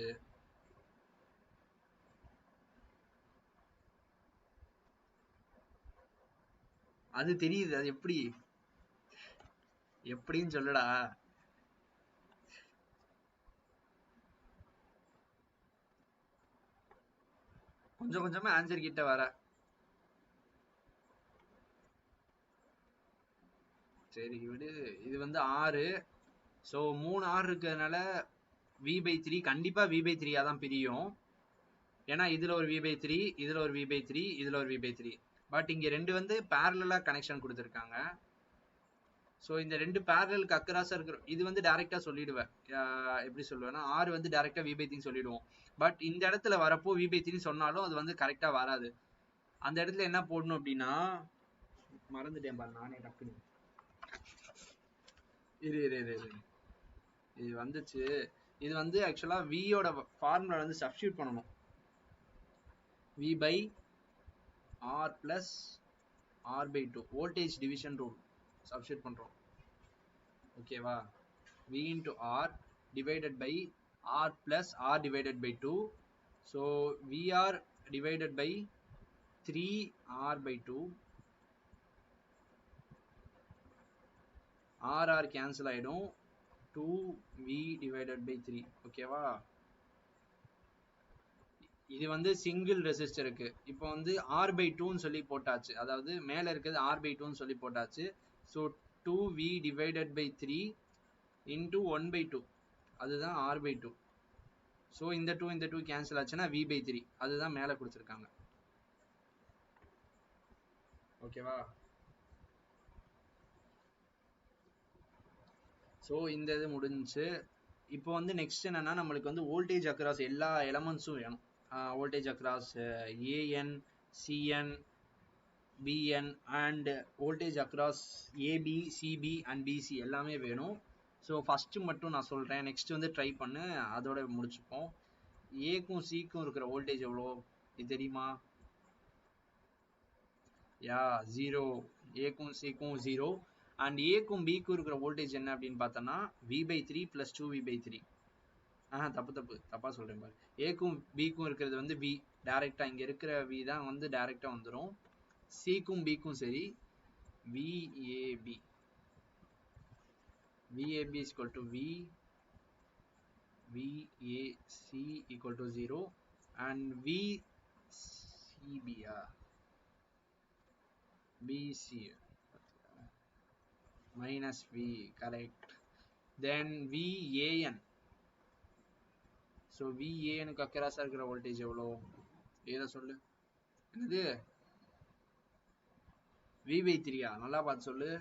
அது தெரியுது, அது எப்படி எப்படின்னு சொல்லுடா. கொஞ்சம் கொஞ்சமா ஆன்சர் கிட்ட வர. சரி விடு, இது வந்து 6. ஸோ 3 6 இருக்கிறதுனால V/3 கண்டிப்பா V/3 தான் பிரியும். ஏன்னா இதுல ஒரு V/3, இதுல ஒரு V/3, இதுல ஒரு V/3. பட் இங்க ரெண்டு வந்து பேரலா கனெக்ஷன் கொடுத்துருக்காங்க. ஸோ இந்த ரெண்டு பேரலுக்கு அக்கராஸா இருக்கிற இது வந்து டைரக்டா சொல்லிடுவேன். எப்படி சொல்லுவேன்னா ஆர் வந்து டைரக்டா வி பை த்ரீ சொல்லிடுவோம். பட் இந்த இடத்துல வரப்போ வி பை த்ரீ சொன்னாலும் அது வந்து கரெக்டா வராது. அந்த இடத்துல என்ன போடணும் அப்படின்னா மறந்துட்டேன் பாரு நானே டக்குன்னு. இரு இரு இரு இரு இது வந்துச்சு. இது வந்து ஆக்சுவலா வியோட ஃபார்முலா வந்து சப்ஸ்டியூட் பண்ணணும். V by R plus R by two voltage division rule substitute பண்றோம். ஓகேவா? V into R divided by R plus R divided by 2. So VR divided by 3R by 2. R cancel ஆயிடும். 2V divided by 3. ஓகேவா? இது வந்து single ரெசிஸ்டருக்கு. இப்போ வந்து R by 2 சொல்லி போட்டாச்சு. அதாவது மேல இருக்கிறது R by 2 சொல்லி போட்டாச்சு. So 2V divided by 3 into 1 by 2. அதுதான் R by 2. ஸோ இந்த 2 கேன்சல் ஆச்சுன்னா V by 3 அதுதான் மேலே கொடுத்துருக்காங்க. ஓகேவா? ஸோ இந்த இது முடிஞ்சுச்சு. இப்போ வந்து நெக்ஸ்ட் என்னன்னா நம்மளுக்கு வந்து வோல்டேஜ் அக்ராஸ் எல்லா எலமெண்ட்ஸும் வேணும். Voltage across AN CN BN and voltage across AB CB and BC எல்லாமே வேணும். ஸோ ஃபஸ்ட்டு மட்டும் நான் சொல்கிறேன், நெக்ஸ்ட் வந்து ட்ரை பண்ணு, அதோட முடிச்சுப்போம். ஏக்கும் சிக்கும் இருக்கிற வோல்டேஜ் எவ்வளோ இது தெரியுமா? யா 0. ஏக்கும் சிக்கும் 0 அண்ட் ஏக்கும் பிக்கும் இருக்கிற வோல்டேஜ் என்ன அப்படின்னு பார்த்தோன்னா V by three plus 2V by 3. தப்பா சொல்றேன் பாரு. ஏக்கும் பிக்கும் இருக்கிறது வந்து வி டைரக்டா இங்க இருக்கிற வி தான் வந்து டைரக்டா வந்துடும். சிக்கும் பிக்கும் சரி VAP is equal to V VAC equal to 0 and VCB BC minus V, correct. Then VAN. So VAN க்கு அக்ராஸா இருக்கிற வோல்டேஜ் எவ்வளோ? ஏதோ சொல்லு. என்னது? V by 3 நல்லா பார்த்து சொல்லு.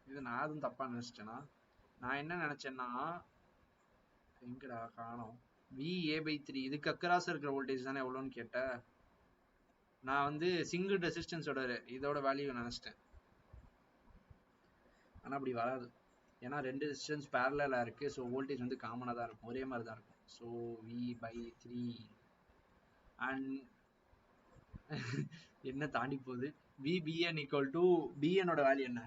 இது நான் அதுவும் தப்பா நினைச்சிட்டேனா? நான் என்ன நினைச்சேன்னா எங்கடா காணோம். VA by 3 இதுக்கு அக்ராஸா இருக்கிற வோல்டேஜ் தானே எவ்வளோன்னு கேட்ட. நான் வந்து சிங்கிள் ரெசிஸ்டன்ஸோட இதோட வேல்யூ நினைச்சிட்டேன். ஆனால் அப்படி வராது. ஏன்னா ரெண்டு ரெசிஸ்டன்ஸ் பேரலா இருக்கு. ஸோ வோல்டேஜ் வந்து காமனாக தான் இருக்கும், ஒரே மாதிரி தான் இருக்கும். ஸோ V by 3 அண்ட் என்ன தாண்டி போகுது. VBN equal to BN ஓட வேல்யூ என்ன?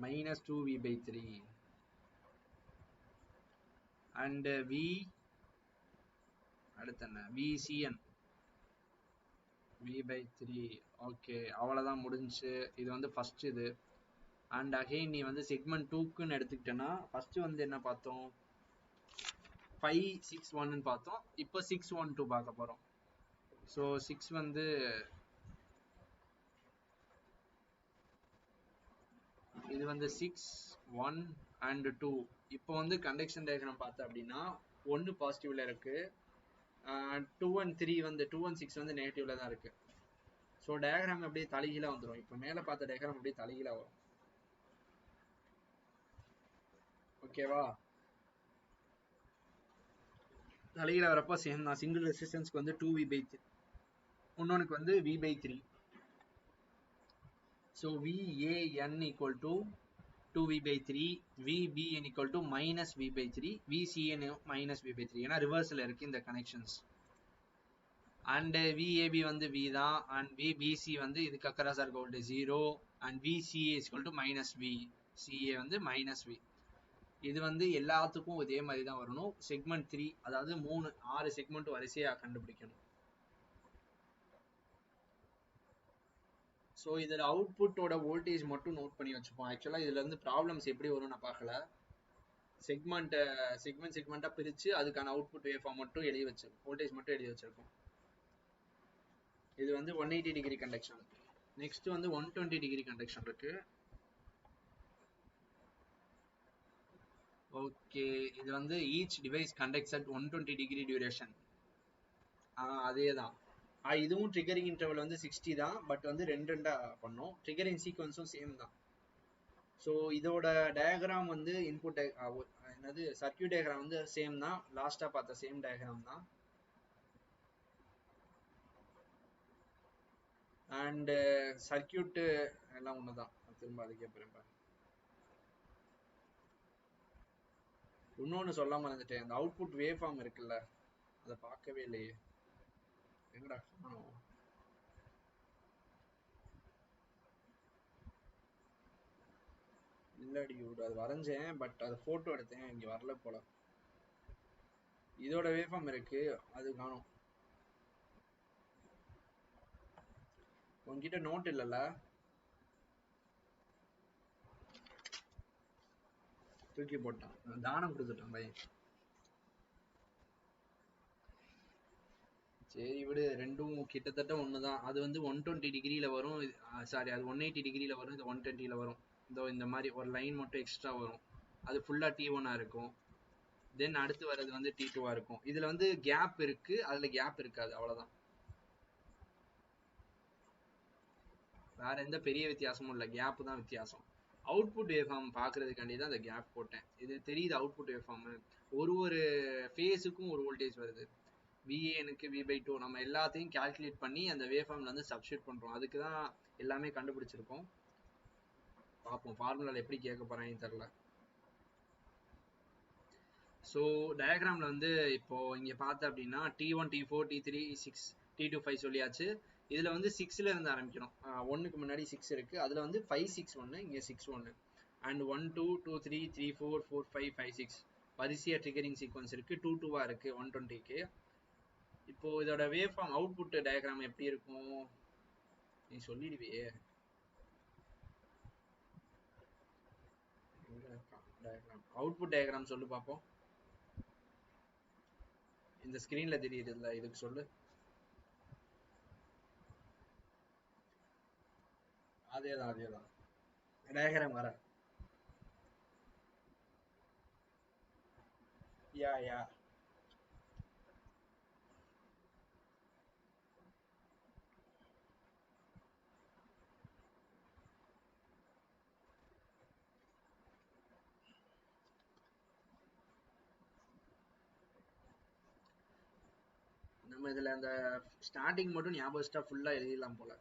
minus 2V by 3 and V அடுத்து என்ன? VCN V by 3. ஓகே, அவ்வளோதான் முடிஞ்சு. இது வந்து ஃபர்ஸ்ட் இது. அண்ட் அகைன் நீ வந்து செக்மெண்ட் 2க்குன்னு எடுத்துக்கிட்டேன்னா ஃபர்ஸ்ட் வந்து என்ன பார்த்தோம்? 561 பார்த்தோம். இப்போ 612 பார்க்க போறோம். ஸோ 6 வந்து இது வந்து 6 1 அண்ட் 2. இப்போ வந்து கண்டக்ஷன் டயக்ராம் பார்த்தோம் அப்படின்னா 1 பாசிட்டிவ்ல இருக்கு, 2 and 3 வந்து 2 and 6 வந்து நெகட்டிவ்ல தான் இருக்கு. ஸோ டயக்ராம் அப்படியே தலைகீழா வந்துடும். இப்போ மேலே பார்த்த டயக்ராம் அப்படியே தலைகீழா வரும். ஓகேவா? தலைகீழ வரப்போ சேம் தான். சிங்கிள் ரெசிஸ்டன்ஸ்க்கு வந்து 2V by 3, இன்னொன்னுக்கு வந்து V by 3. So VAN equal to 2V by 3, VBN equal to minus V by 3, VCN minus V by 3. ஏன்னா ரிவர்ஸில் இருக்கு இந்த கனெக்ஷன்ஸ். அண்ட் VAB வந்து V தான், அண்ட் VBC வந்து இதுக்கு அக்கராஸா இருக்க voltage 0 and VCA is equal to minus V, CA வந்து minus V. இது வந்து எல்லாத்துக்கும் இதே மாதிரி தான் வரணும். செக்மெண்ட் 3 அதாவது 6 செக்மெண்ட் வரிசையா கண்டுபிடிக்கணும். ஸோ இதில் அவுட்புட்டோட வோல்டேஜ் மட்டும் நோட் பண்ணி வச்சுப்போம். ஆக்சுவலாக இதுல இருந்து ப்ராப்ளம்ஸ் எப்படி வரும் நான் பார்க்கல. செக்மெண்ட்டாக பிரித்து அதுக்கான அவுட்புட் வேவ் ஃபார்ம் மட்டும் எழுதி வச்சிருக்கோம், வோல்டேஜ் மட்டும் எழுதி வச்சிருக்கோம். இது வந்து 180 டிகிரி கண்டக்ஷன். நெக்ஸ்ட் வந்து 120 டிகிரி கண்டக்ஷன் இருக்கு. ஓகே, இது வந்து each device conducts at 120 degree duration. அதே தான். இதுவும் ட்ரிகரிங் இன்டர்வல் வந்து 60 தான், பட் வந்து ரெண்டு ரெண்டா பண்ணோம். ட்ரிகரிங் சீக்வன்ஸும் சேம் தான். ஸோ இதோட டயக்ராம் வந்து இன்புட் என்னது சர்க்கியூட் டயக்ராம் வந்து சேம் தான், லாஸ்டா பார்த்த சேம் டயக்ராம் தான். அண்ட் சர்க்கியூட் எல்லாம் ஒண்ணுதான். திரும்ப அதுக்கே பாருங்க. இன்னொன்னு சொல்லாம இருந்துட்டேன், அந்த அவுட்புட் வேவ் ஃபார்ம் இருக்குல்ல, அதை பார்க்கவே இல்லையே. எங்கடா இல்லடி, அது வரைஞ்சேன், பட் அது போட்டோ எடுத்தேன், இங்க வரல போல. இதோட வேவ் ஃபார்ம் இருக்கு, அது காணும். உன்கிட்ட நோட் இல்லல்ல? தூக்கி போட்டான், தானம் கொடுத்துட்டான் பையன். சரி விடு, ரெண்டும் கிட்டத்தட்ட ஒண்ணுதான். அது வந்து 120 டிகிரியில வரும், சாரி அது 180 டிகிரியில வரும், இது 120ல வரும். இந்த மாதிரி ஒரு லைன் மட்டும் எக்ஸ்ட்ரா வரும், அது ஃபுல்லா T1 இருக்கும். தென் அடுத்து வர்றது வந்து T2 இருக்கும். இதுல வந்து கேப் இருக்கு, அதுல கேப் இருக்காது, அவ்வளவுதான். வேற எந்த பெரிய வித்தியாசமும் இல்லை, கேப் தான் வித்தியாசம். அவுட்புட் வேவ்ஃபார்ம் பார்க்கறதுக்காண்டி தான் அந்த கேப் போட்டேன். இது தெரியுது அவுட்புட் வேவ்ஃபார்ம் ஒரு ஃபேஸுக்கும் ஒரு வோல்டேஜ் வருது. விஏனுக்கு V/2 நம்ம எல்லாத்தையும் கால்குலேட் பண்ணி அந்த வேவ்ஃபார்ம்ல வந்து சப்ஸ்டியூட் பண்றோம். அதுக்கு தான் எல்லாமே கண்டுபிடிச்சிருக்கோம். பார்ப்போம் ஃபார்முலால எப்படி கேட்க போறாங்கன்னு தெரியல. ஸோ டயக்ராம்ல வந்து இப்போ இங்க பார்த்த அப்படின்னா T1 T4 T3 6 T2 5 சொல்லியாச்சு. இதுல வந்து 6ல இருந்து ஆரம்பிக்கணும். ஒன்னுக்கு முன்னாடி 6 இருக்கு, அதுல வந்து 5 6 1, இங்க 6 1 அண்ட் 1 2 2 3 3 4 4 5 5 6 வரிசையா ட்ரிகரிங் சீக்வன்ஸ் இருக்கு. 2 2வா இருக்கு 120க்கு. இப்போ இதோட வேவ் ஃபார்ம் அவுட்புட் டயக்ராம் எப்படி இருக்கும் நீ சொல்லிடுவியே. அவுட்புட் டயக்ராம் சொல்லு பாப்போம். இந்த ஸ்கிரீன்ல தெரியுது இல்ல, இதுக்கு சொல்லு. அதேதான் அதேதான் டயக்ராம் வர. யா யா நம்ம இதுல அந்த ஸ்டார்டிங் மட்டும் ஞாபகம் வச்சுட்டா ஃபுல்லா எழுதிடலாம் போல.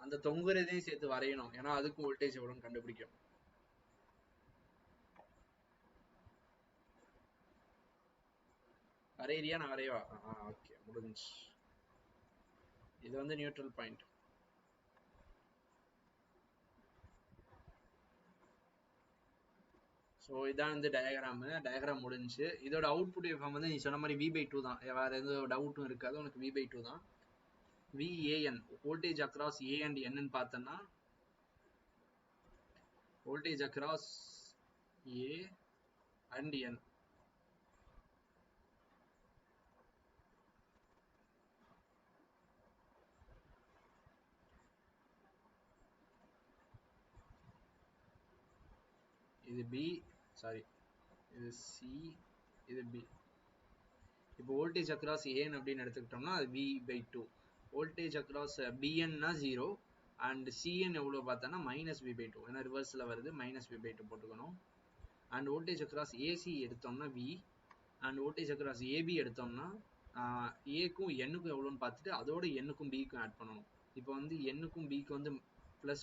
அந்த தொங்குறதையும் சேர்த்து வரையணும், ஏன்னா அதுக்கும் வோல்டேஜ் எவ்வளவுன்னு கண்டுபிடிக்கும். வரையறியா? நான் வரையவா? ஓகே முடிஞ்சு. இது வந்து நியூட்ரல் பாயிண்ட். ஸோ இதான் வந்து டயக்ராம் முடிஞ்சு. இதோட அவுட்புட் வேவ்ஃபார்ம் வந்து நீ சொன்ன மாதிரி V/2 தான், வேற எந்த டவுட்டும் இருக்காது உனக்கு. V/2 தான். VAN voltage across A and N பார்த்தோம்னா, voltage across A and N. இது B, சாரி இது C, இது B. இப்போ வோல்டேஜ் அக்ராஸ் ஏன் அப்படின்னு எடுத்துக்கிட்டோம்னா அது V/2. வோல்டேஜ் அக்ராஸ் BN-னா 0 அண்ட் CN எவ்வளோ பார்த்தோன்னா -V/2, ஏன்னா ரிவர்ஸில் வருது, -V/2 போட்டுக்கணும். அண்ட் வோல்டேஜ் அக்ராஸ் AC எடுத்தோம்னா V, and voltage across AB எடுத்தோம்னா ஏக்கும் N-க்கும் எவ்வளோன்னு பார்த்துட்டு அதோட N-க்கும் B-க்கும் ஆட் பண்ணணும். இப்போ வந்து N-க்கும் B-க்கும் வந்து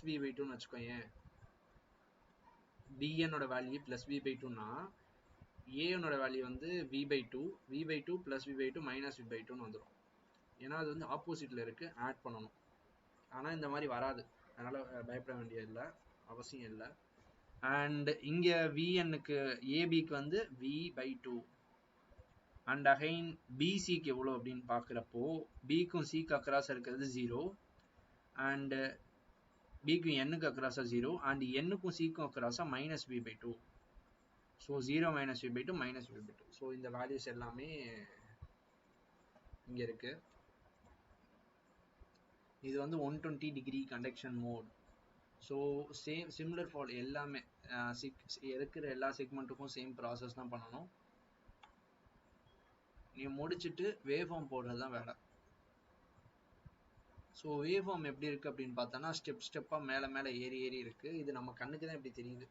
+V/2ன்னு வச்சுக்கோயேன். BN-ஓட வேல்யூ +V/2னா ஏனோட வேல்யூ வந்து V/2, V/2 +V/2 -V/2ன்னு வந்துடும். ஏன்னா அது வந்து ஆப்போசிட்ல இருக்கு, ஆட் பண்ணணும். ஆனா இந்த மாதிரி வராது, அதனால பயப்பட வேண்டியதில்லை, அவசியம் இல்லை. அண்ட் இங்க விஎன்னுக்கு ஏபிக்கு வந்து v/2 அண்ட் அகைன் பிசிக்கு எவ்வளோ அப்படின்னு பார்க்குறப்போ பிக்கும் சிக்கு அக்ராஸ் இருக்கிறது 0 அண்ட் பிக்கும் எண்ணுக்கு அக்ராஸா 0 அண்ட் எண்ணுக்கும் சிக்கும் அக்ராஸா -v/2. So 0 - v/2 -v/2. So இந்த வேல்யூஸ் எல்லாமே இங்கே இருக்கு. இது வந்து 120 degree conduction mode. So same similar fall எல்லாமே இருக்கிற எல்லா செக்மெண்ட்டுக்கும் சேம் ப்ராசஸ் தான் பண்ணணும். நீ முடிச்சுட்டு வேவ் ஃபார்ம் போடுறது தான் வேலை. ஸோ வேவ் ஃபார்ம் எப்படி இருக்குது அப்படின்னு பார்த்தோன்னா ஸ்டெப்பாக மேலே ஏறி இருக்குது. இது நம்ம கண்ணுக்கு தான் இப்படி தெரியுது,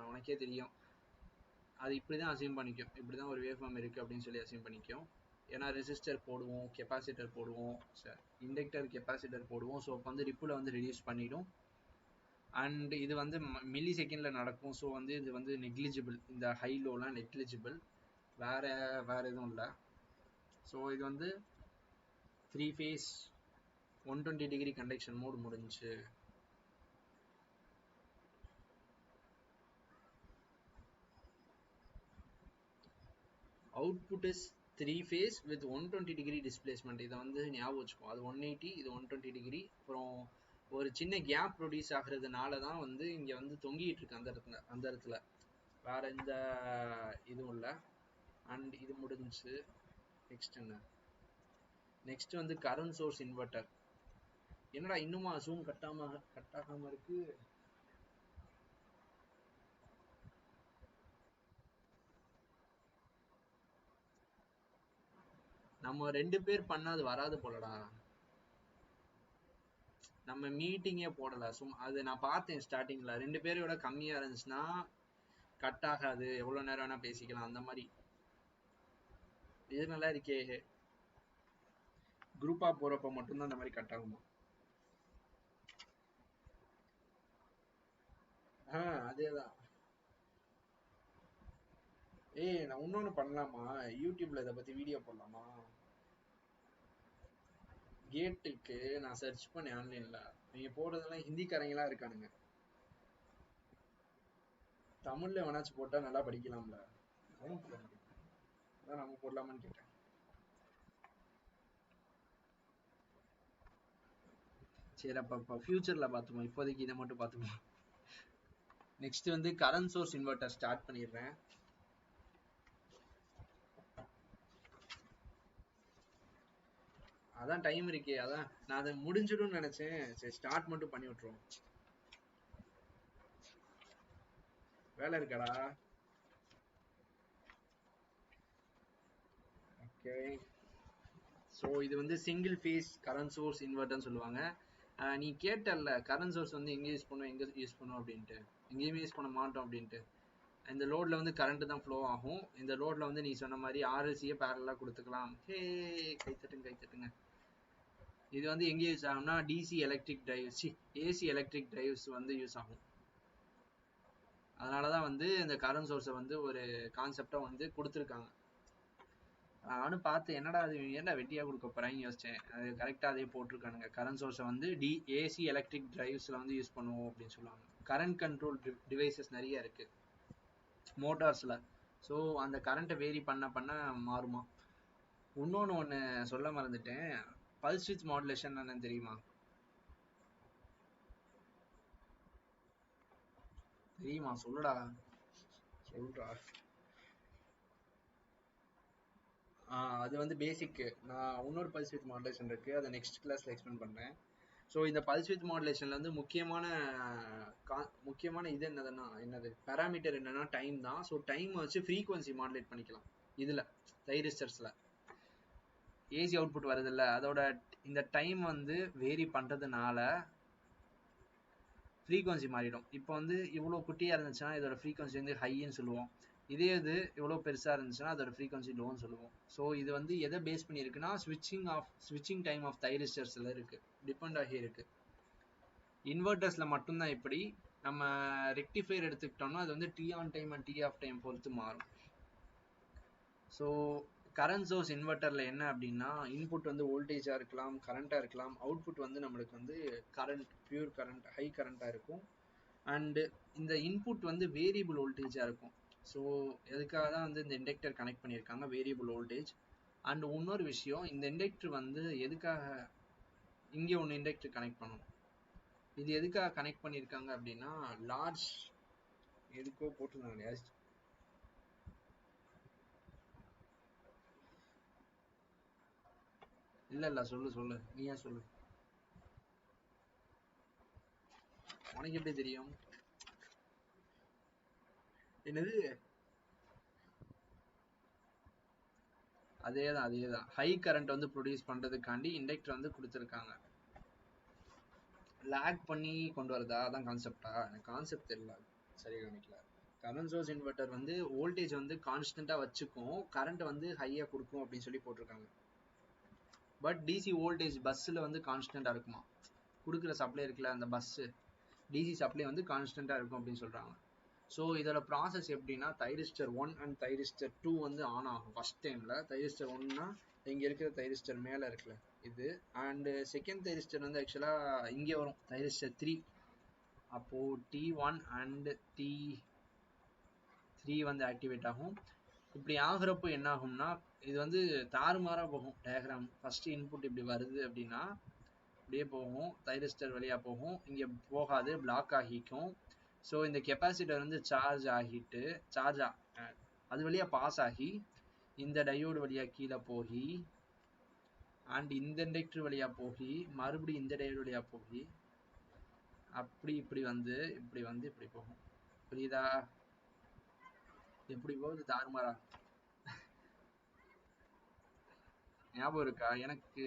உனக்கே தெரியும். அது இப்படி தான் அசைன் பண்ணிக்கும், இப்படி தான் ஒரு வேவ் ஃபார்ம் இருக்குது அப்படின்னு சொல்லி அசைன் பண்ணிக்கும். ஏன்னா ரெசிஸ்டர் போடுவோம், கெப்பாசிட்டர் போடுவோம், இண்டக்டர் கெப்பாசிட்டர் போடுவோம். ஸோ அப்போ வந்து ரிப்பில் வந்து ரெடியூஸ் பண்ணிடும். அண்ட் இது வந்து மில்லி செகண்டில் நடக்கும். ஸோ வந்து இது வந்து நெக்லிஜிபிள், இந்த ஹை லோலாம் நெக்லிஜிபிள், வேறு எதுவும் இல்லை. ஸோ இது வந்து 3 phase 120 டிகிரி கண்டக்ஷன் மோட் முடிஞ்சு. Output is 3 phase with 120 degree displacement. இதை வந்து ஞாபகம் வச்சுக்கோ, அது 180, இது 120 டிகிரி. அப்புறம் ஒரு சின்ன கேப் ப்ரொடியூஸ் ஆகுறதுனால தான் வந்து இங்கே வந்து தொங்கிட்டு இருக்கு அந்த இடத்துல வேற எந்த இதுவும் இல்லை. அண்ட் இது முடிஞ்சு. நெக்ஸ்ட் என்ன? நெக்ஸ்ட் வந்து கரண்ட் சோர்ஸ் இன்வெர்டர். என்னடா இன்னுமா ஜூம் கட் ஆகாம இருக்கு? நம்ம 2 பேர் பண்ணாது வராது போலடா. நம்ம மீட்டிங்கே போடல, சும்மா அது நான் பார்த்தேன் ஸ்டார்டிங்ல 2 பேரோட கம்மியா இருந்துச்சுன்னா கட் ஆகாது, எவ்வளவு நேரம் வேணா பேசிக்கலாம் அந்த மாதிரி. இது நல்லா இருக்கே, குரூப்பா போறப்ப மட்டும்தான் அந்த மாதிரி கட் ஆகுமா? அதேதான். ஏய் நான் இன்னொன்னு பண்ணலாமா, யூடியூப்ல இதை பத்தி வீடியோ போடலாமா? கேட்டுக்கு நான் சர்ச் பண்ணேன் ஆன்லைன்ல, நீங்க போடுறதெல்லாம் ஹிந்திக்காரங்களா இருக்கானுங்க. தமிழ்ல வேணாச்சும் போட்டா நல்லா படிக்கலாம்ல, அதான் நம்ம போடலாமான்னு கேட்டேன். சரி அப்ப ஃபியூச்சர்ல பார்த்துப்போம், இப்போதைக்கு இதை மட்டும் பார்த்துப்போம். நெக்ஸ்ட் வந்து கரண்ட் சோர்ஸ் இன்வெர்டர் ஸ்டார்ட் பண்ணிடுறேன். அதான் டைம் இருக்கே, அதான் நான் அதை முடிஞ்சிடும் நினைச்சேன். சரி ஸ்டார்ட் மட்டும் பண்ணி விட்டுருவோம். வேலை இருக்காடா? ஓகே. ஸோ இது வந்து சிங்கிள் ஃபேஸ் கரண்ட் சோர்ஸ் இன்வெர்டர்னு சொல்லுவாங்க. நீ கேட்டல்ல கரண்ட் சோர்ஸ் வந்து எங்கே யூஸ் பண்ணுவோம், எங்கே யூஸ் பண்ணுவோம் அப்படின்ட்டு. எங்கேயுமே யூஸ் பண்ண மாட்டோம் அப்படின்ட்டு. இந்த லோடில் வந்து கரண்ட் தான் ஃப்ளோ ஆகும். இந்த லோடில் வந்து நீ சொன்ன மாதிரி ஆர்எல்சியை பேரலாக கொடுத்துக்கலாம். ஹே கைத்தட்டுங்க. இது வந்து எங்கே யூஸ் ஆகும்னா DC electric drives, AC electric drives வந்து யூஸ் ஆகும். அதனால தான் வந்து இந்த கரண்ட் சோர்ஸை வந்து ஒரு கான்செப்டாக வந்து கொடுத்துருக்காங்க. நானும் பார்த்து என்னடா அது ஏன்டா வெட்டியாக கொடுக்க போகிறாங்க யோசித்தேன். அது கரெக்டாக அதே போட்டிருக்கானுங்க. கரண்ட் சோர்ஸை வந்து ஏசி எலக்ட்ரிக் டிரைவ்ஸில் வந்து யூஸ் பண்ணுவோம் அப்படின்னு சொல்லுவாங்க. கரண்ட் கண்ட்ரோல் டிவைசஸ் நிறைய இருக்குது மோட்டார்ஸில். ஸோ அந்த கரண்ட்டை வேரி பண்ண மாறுமா. ஒன்று சொல்ல மறந்துட்டேன், பல்ஸ் விட்ச் மாடுலேஷன் என்னன்னு தெரியுமா? சொல்லுடா. அது வந்து பேசிக். நான் இன்னொரு பல்ஸ் விட்ச் மாடுலேஷன் இருக்கு, அதை நெக்ஸ்ட் கிளாஸ்ல எக்ஸ்பிளைன் பண்றேன். ஸோ இந்த பல்ஸ் விட்ச் மாடுலேஷன்ல வந்து முக்கியமான இது என்னது பேராமீட்டர் என்னன்னா டைம் தான். ஸோ டைம் வச்சு ஃப்ரீக்வன்சி மாடுலேட் பண்ணிக்கலாம். இதுல தைரிஸ்டர்ஸ்ல ஏசி அவுட்புட் வருது இல்ல, அதோட இந்த டைம் வந்து வேரி பண்றதுனால ஃப்ரீக்வன்சி மாறிடும். இப்போ வந்து இவ்வளோ குட்டியாக இருந்துச்சுன்னா இதோட ஃப்ரீக்வன்சி வந்து ஹைன்னு சொல்லுவோம். இதே இது இவ்வளோ பெருசாக இருந்துச்சுன்னா அதோட ஃப்ரீக்வன்சி லோன்னு சொல்லுவோம். ஸோ இது வந்து எதை பேஸ் பண்ணியிருக்குன்னா ஸ்விட்சிங் டைம் ஆஃப் தைரிஸ்டர்ஸில் இருக்குது, டிபெண்ட் ஆகி இருக்கு. இன்வெர்டர்ஸில் மட்டும்தான் இப்படி. நம்ம ரெக்டிஃபையர் எடுத்துக்கிட்டோம்னா அது வந்து T on time and T off time பொறுத்து மாறும். ஸோ கரண்ட் சோர்ஸ் இன்வெர்ட்டர்ல என்ன அப்படின்னா இன்புட் வந்து வோல்டேஜா இருக்கலாம், கரண்டா இருக்கலாம். அவுட்புட் வந்து நம்மளுக்கு வந்து கரண்ட், பியூர் கரண்ட், ஹை கரண்டா இருக்கும். அண்ட் இந்த இன்புட் வந்து வேரியபிள் வோல்டேஜா இருக்கும். ஸோ எதுக்காக தான் வந்து இந்த இண்டக்டர் கனெக்ட் பண்ணியிருக்காங்க, வேரியபிள் வோல்டேஜ். அண்ட் இன்னொரு விஷயம், இந்த இண்டக்டர் வந்து எதுக்காக இங்கே ஒன்று இண்டக்டர் கனெக்ட் பண்ணணும், இது எதுக்காக கனெக்ட் பண்ணியிருக்காங்க அப்படின்னா லார்ஜ் எதுக்கோ போட்டிருந்தாங்க. இல்ல சொல்லு சொல்லு, நீயா சொல்லு. உனக்கு எப்படி தெரியும்? என்னது? அதேதான் ஹை கரண்ட் வந்து ப்ரொடியூஸ் பண்றதுக்காண்டி இண்டக்டர் வந்து கொடுத்துருக்காங்க. லேக் பண்ணி கொண்டு வரதா? அதான் கான்செப்டா? எனக்கு கான்செப்ட் தெரியல, சரி கவனிக்கல. கரண்ட் சோர்ஸ் இன்வெர்ட்டர் வந்து வோல்டேஜ் வந்து கான்ஸ்டன்டா வச்சுக்கும், கரண்ட் வந்து ஹையா கொடுக்கும் அப்படின்னு சொல்லி போட்டிருக்காங்க. பட் டிசி வோல்டேஜ் பஸ்ஸில் வந்து கான்ஸ்டன்டா இருக்குமா, கொடுக்குற சப்ளை இருக்குல்ல அந்த பஸ் டிசி சப்ளை வந்து கான்ஸ்டன்டா இருக்கும் அப்படின்னு சொல்றாங்க. ஸோ இதோட ப்ராசஸ் எப்படின்னா தைரிஸ்டர் 1 அண்ட் தைரிஸ்டர் 2 வந்து ஆன் ஆகும். ஃபர்ஸ்ட் டைம்ல தைரிஸ்டர் 1னா இங்க இருக்கிற தைரிஸ்டர் மேல இருக்குல்ல இது, அண்ட் செகண்ட் தைரிஸ்டர் வந்து ஆக்சுவலா இங்கே வரும் தைரிஸ்டர் 3. அப்போ T1 அண்ட் T3 வந்து ஆக்டிவேட் ஆகும். இப்படி ஆகுறப்போ என்ன ஆகும்னா இது வந்து தாறுமாறா போகும் டயக்ராம். ஃபர்ஸ்ட் இன்புட் இப்படி வருது அப்படின்னா அப்படியே போகும், தைரிஸ்டர் வழியா போகும், இங்க போகாது, பிளாக் ஆகிக்கும். ஸோ இந்த கெப்பாசிட்டர் வந்து சார்ஜ் ஆகிட்டு அது வழியா பாஸ் ஆகி இந்த டையோடு வழியா கீழே போகி அண்ட் இந்த இண்டக்டர் வழியா போகி மறுபடியும் இந்த டையோடு வழியா போகி அப்படி இப்படி வந்து இப்படி போகும். புரியுதா? எப்படி போகுது தாறுமாறா. ஞாபகம் இருக்கா? எனக்கு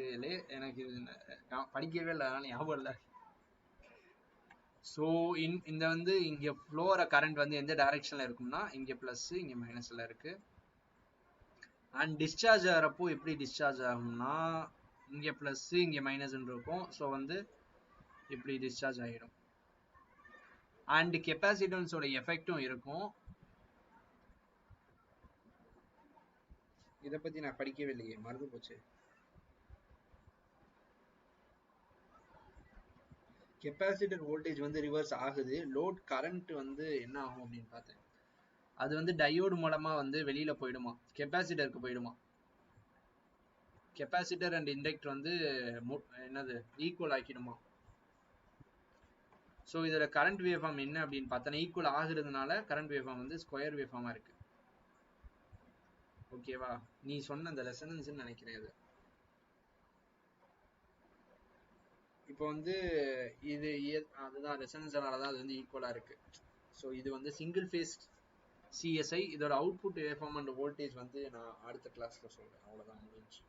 நான் படிக்கவே இல்லை, அதனால ஞாபகம் இல்லை. ஸோ இந்த வந்து இங்க ஃப்ளோர கரண்ட் வந்து எந்த டைரக்ஷன்ல இருக்கும்னா இங்க பிளஸ் இங்க மைனஸ்ல இருக்கு. அண்ட் டிஸ்சார்ஜ் ஆகிறப்போ எப்படி டிஸ்சார்ஜ் ஆகும்னா இங்க பிளஸ் இங்க மைனஸ் இருக்கும். ஸோ வந்து இப்படி டிஸ்சார்ஜ் ஆகிடும். அண்ட் கெப்பாசிட்டன்ஸோட எஃபெக்டும் இருக்கும். இதை பத்தி நான் படிக்கவே இல்லையே, மறந்து போச்சு. கெப்பாசிட்டர் வோல்டேஜ் வந்து ரிவர்ஸ் ஆகுது, லோட் கரண்ட் வந்து என்ன ஆகும் அப்படின்னு பார்த்தேன். அது வந்து டயோடு மூலமா வந்து வெளியில போயிடுமா, கெப்பாசிட்டருக்கு போயிடுமா. கெப்பாசிட்டர் அண்ட் இண்டக்டர் வந்து என்னது ஈக்குவல் ஆக்கிடுமா. ஸோ இதோட கரண்ட் வேவ் ஃபார்ம் என்ன அப்படின்னு பார்த்தோன்னா ஈக்குவல் ஆகுறதுனால கரண்ட் வேவ் ஃபார்ம் வந்து ஸ்கொயர் வேவ் ஃபார்மா இருக்கு. ஓகேவா? நீ சொன்ன அந்த ரெசனன்ஸ் நினைக்கிறேன் இது. இப்போ வந்து இது அதுதான் ரெசனன்ஸ்னால தான் அது வந்து ஈக்குவலா இருக்கு. ஸோ இது வந்து சிங்கிள் ஃபேஸ் சிஎஸ்ஐ. இதோட output wave form and voltage வந்து நான் அடுத்த கிளாஸ்ல சொல்றேன். அவ்வளவுதான், முடிஞ்சு.